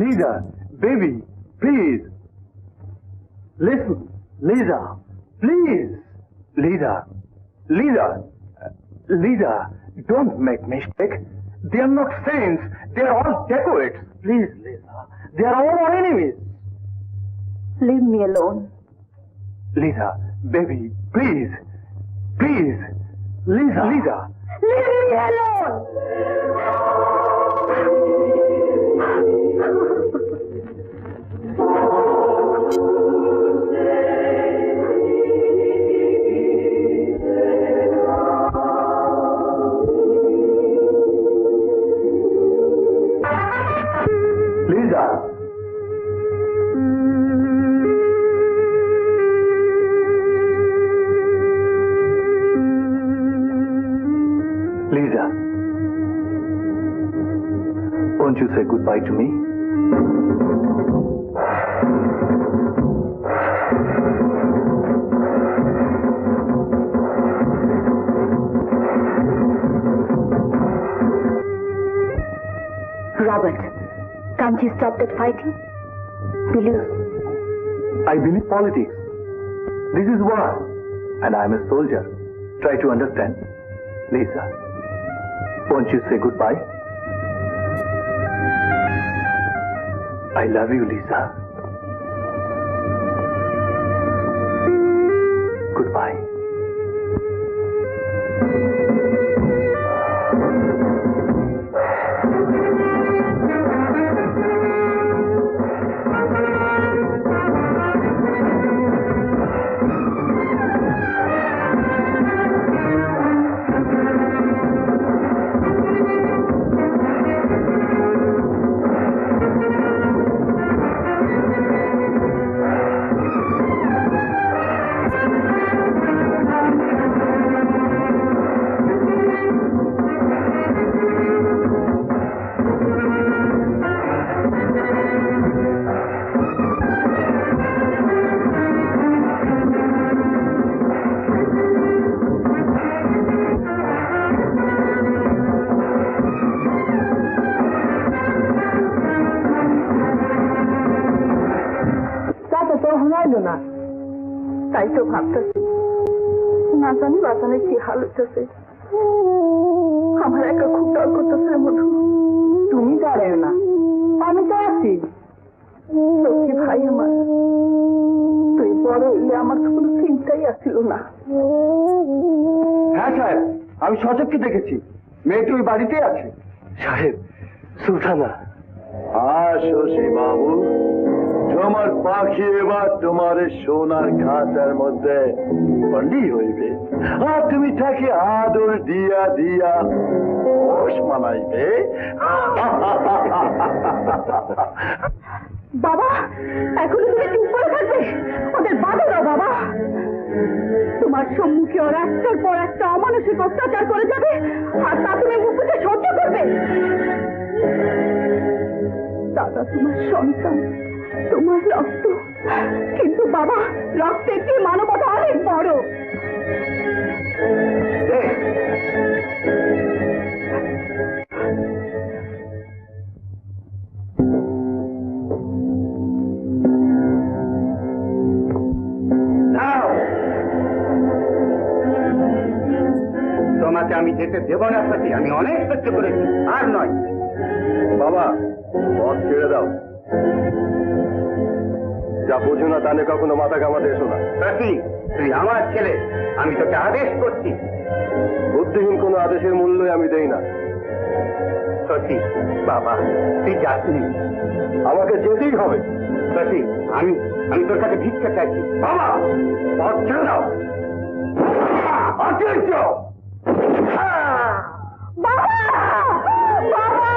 Lisa, baby, please. Listen, Lisa, Please. Lisa, Lisa, Lisa, don't make mistake. They are not saints. They are all dacoits. please, Lisa. They are all our enemies. Leave me alone. Lisa, baby, please. Please. Lisa. Lisa. Leave me alone! Lisa. Lisa. Won't you say goodbye to me? Robert, can't you stop that fighting? Will you? I believe politics. This is war, and I am a soldier. Try to understand. Lisa, won't you say goodbye? I love you, Lisa. Goodbye. ঘুমাইলো না, তাই তো ভাবতেছি না জানি বাজানের কি হাল হচ্ছে। আমার একা খুব ডর করতেছে মধু। তুমি দাঁড়ায় না, আমি তো আছি। লক্ষ্মী ভাই আমার, তুই বড় হইলে আমার তো কোনো চিন্তাই আসিল না। হ্যাঁ সাহেব, আমি সচক্ষে দেখেছি, মেয়েটি ওই বাড়িতেই আছে। সাহেব, সুলতানা। শশী বাবু, তোমার পাখি এবার তোমার সোনার খাঁচার মধ্যে বন্দি হইবে, আর তুমি তাকে আদর দিয়া দিয়া পোষ মানাইবে। বাবা, এখন তুমি চুপ করে থাকবে? ওদের বাধা দাও বাবা। তোমার সম্মুখে ওরা একটার পর একটা অমানসিক অত্যাচার করে যাবে, আর তা তুমি মুখ বুজে সহ্য করবে? দাদা তোমার সন্তান, তোমার রক্ত, কিন্তু বাবা, রক্তের কি মানবতা অনেক বড়। তোমাকে আমি যেতে দেব না সাথী, আমি অনেক সহ্য করেছি, আর নয়। বাবা, পথ ছেড়ে দাও। যা বোঝো না তানে কখনো মাথা কামাতে এসো না। সাথী, তুই আমার ছেলে, আমি তোকে আদেশ করছি। বুদ্ধিহীন কোনো আদেশের মূল্যই আমি দেই না। সত্যি বাবা, তুই যাসনি, আমাকে যেতেই হবে। সত্যি আমি আমি তোর কাছে ভিক্ষা চাইছি। বাবা, পথ ছেড়ে দাও। অচিন্ত্য! বাবা! বাবা!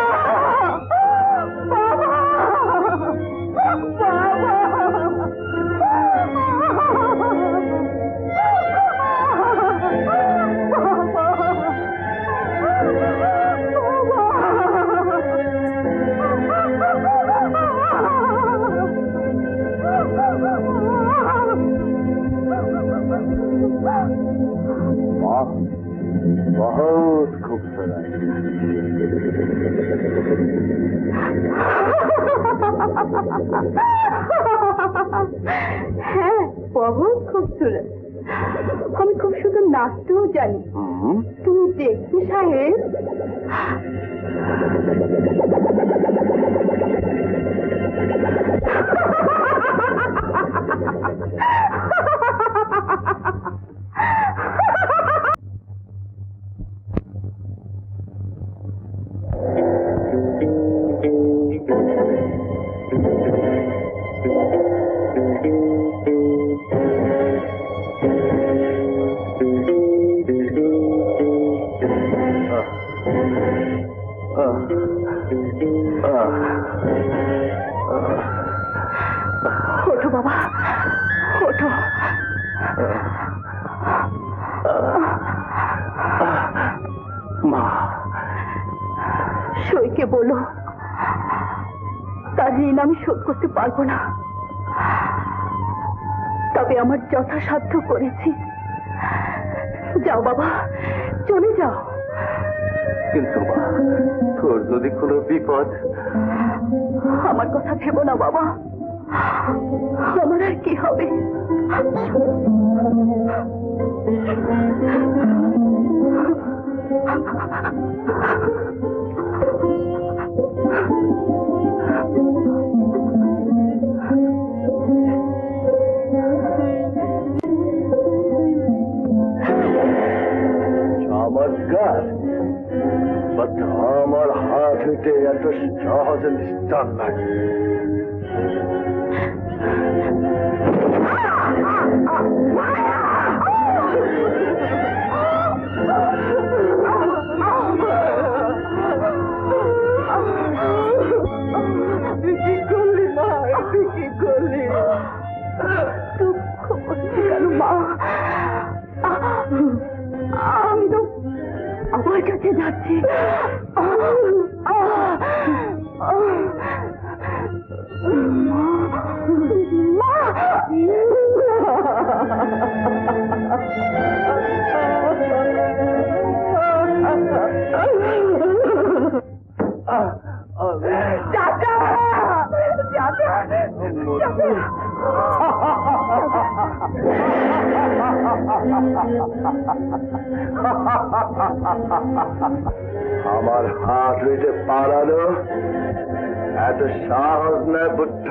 बहुत खूबसूरत। হ্যাঁ, বহুত খুবসুরত। আমি খুব সুন্দর নাচতেও জানি। তুমি দেখবে সাহেব। ওঠো বাবা, ওঠো। মা, সইকে বলো, তার ঋণ আমি শোধ করতে পারবো না, তবে আমার যথাসাধ্য করেছি। যাও বাবা, চলে যাও। কিন্তু মা, তোর যদি কোনো বিপদ। আমার কথা ভেবো না বাবা, আমার আর কি হবে? চমৎকার, আমার হাত হইতে এত সহজে নিস্তার নাই। কি করলি মা, তুই কি করলি? দুঃখ করছি কেন মা? আমি তো আমার কাছে যাচ্ছি। চাচা, চাচা, চাচা। আমার হাত হইতে পালানো এত সাহস নয় বুদ্ধ।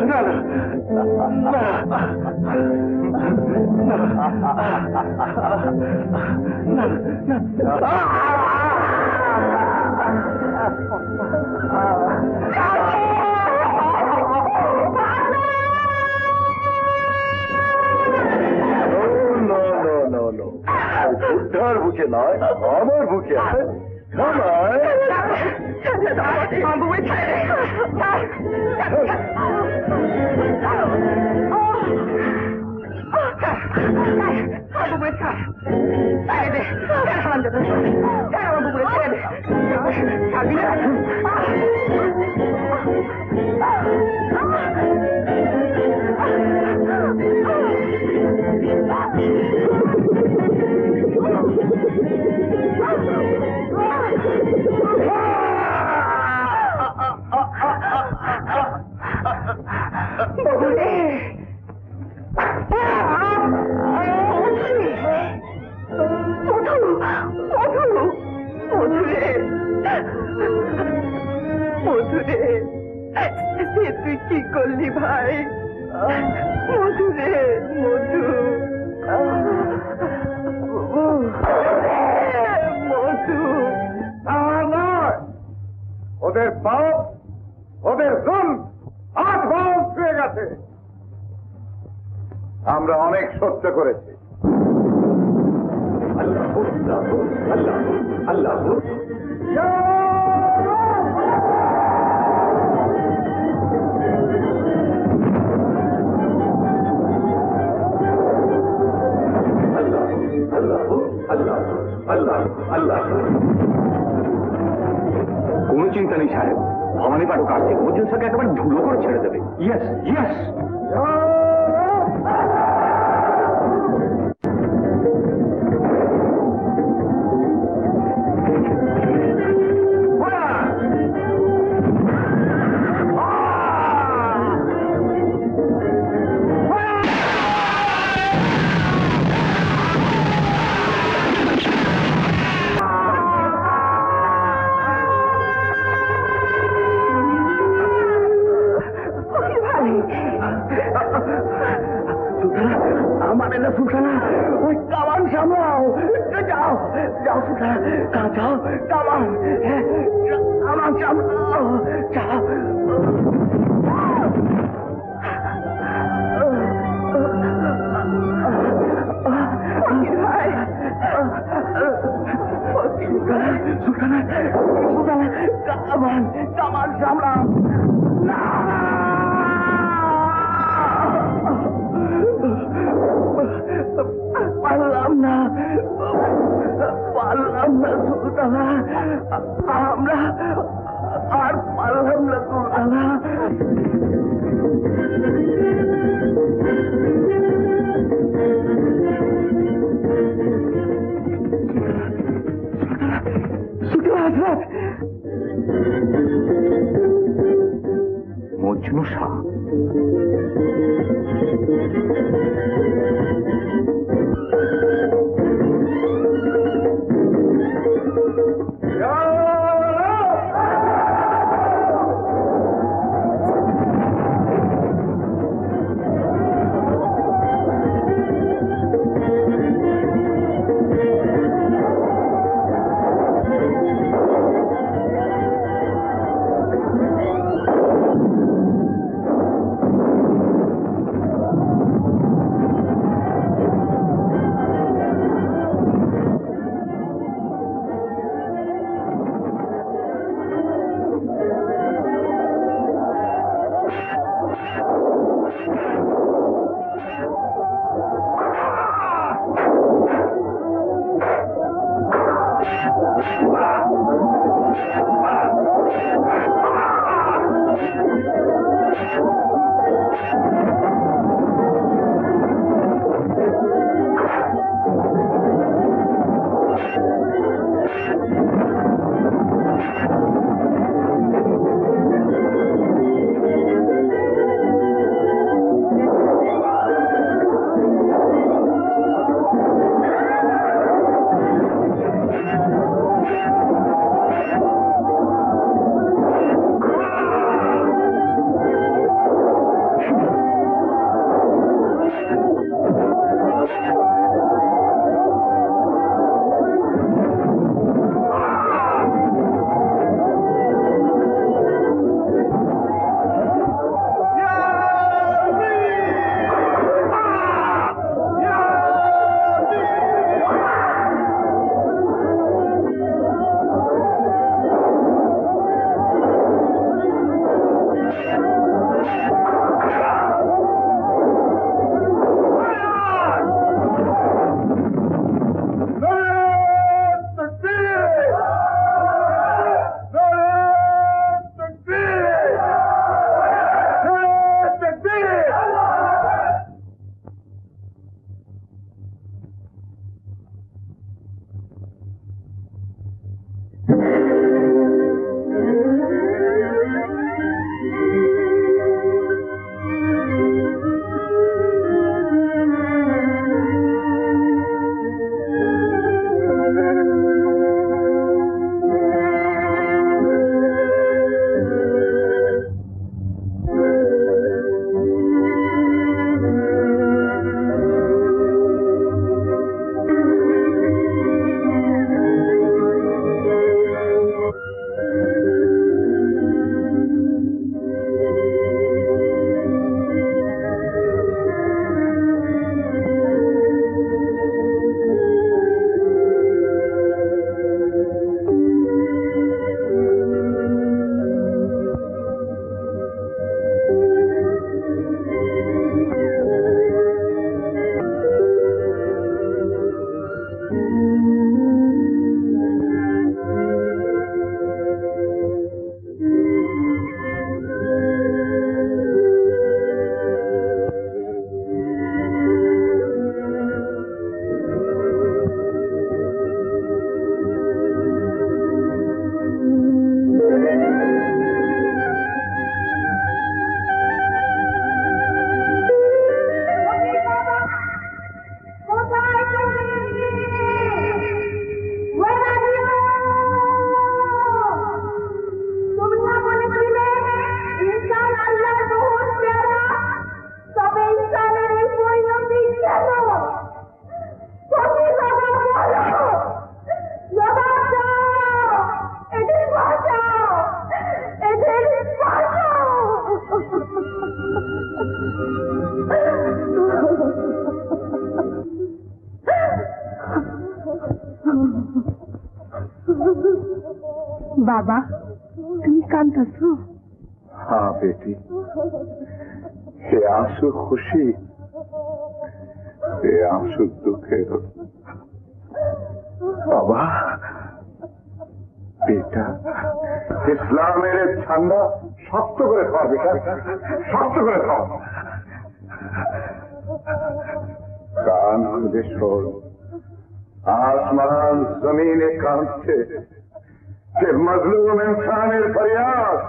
না না বুদ্ধার বুকে নয়, আমার বুকে আছে। তুই কি করলি ভাই? মধু রে মধু, মধু। ওদের পাপ, ওদের জল হাত ভাব ছুঁয়ে গেছে। আমরা অনেক সহ্য করেছি। আল্লাহ আল্লাহ আল্লাহ কোনো চিন্তা নেই সাহেব, ভবানী পাঠক আসছে, অর্জুন স্যারকে একেবারে ধুলো করে ছেড়ে দেবে। Yes yes. মানে না সুলতানা, ওই কামান সামলাও। যাও যাও সুলতানা, যাও কামান, কামান সামলাও। যাও সুলতানা, সুলতানা কামান, কামান সামলাও। না পারলাম না, পারলাম না সুলতানা, আমরা আর পারলাম না সুলতানা। মজনু শাহ বাবা তুমি কাঁদতেছো? हाँ बेटी, ये आंसू खुशी, ये आंसू दुखेर। बाबा बेटा, इस्लामेर झंडा शक्त करे खाओ बेटा, शक्त करे खाओ। कान खुले शोर, आसमान जमीने कांपते कि मजलूम इंसानेर फरियाद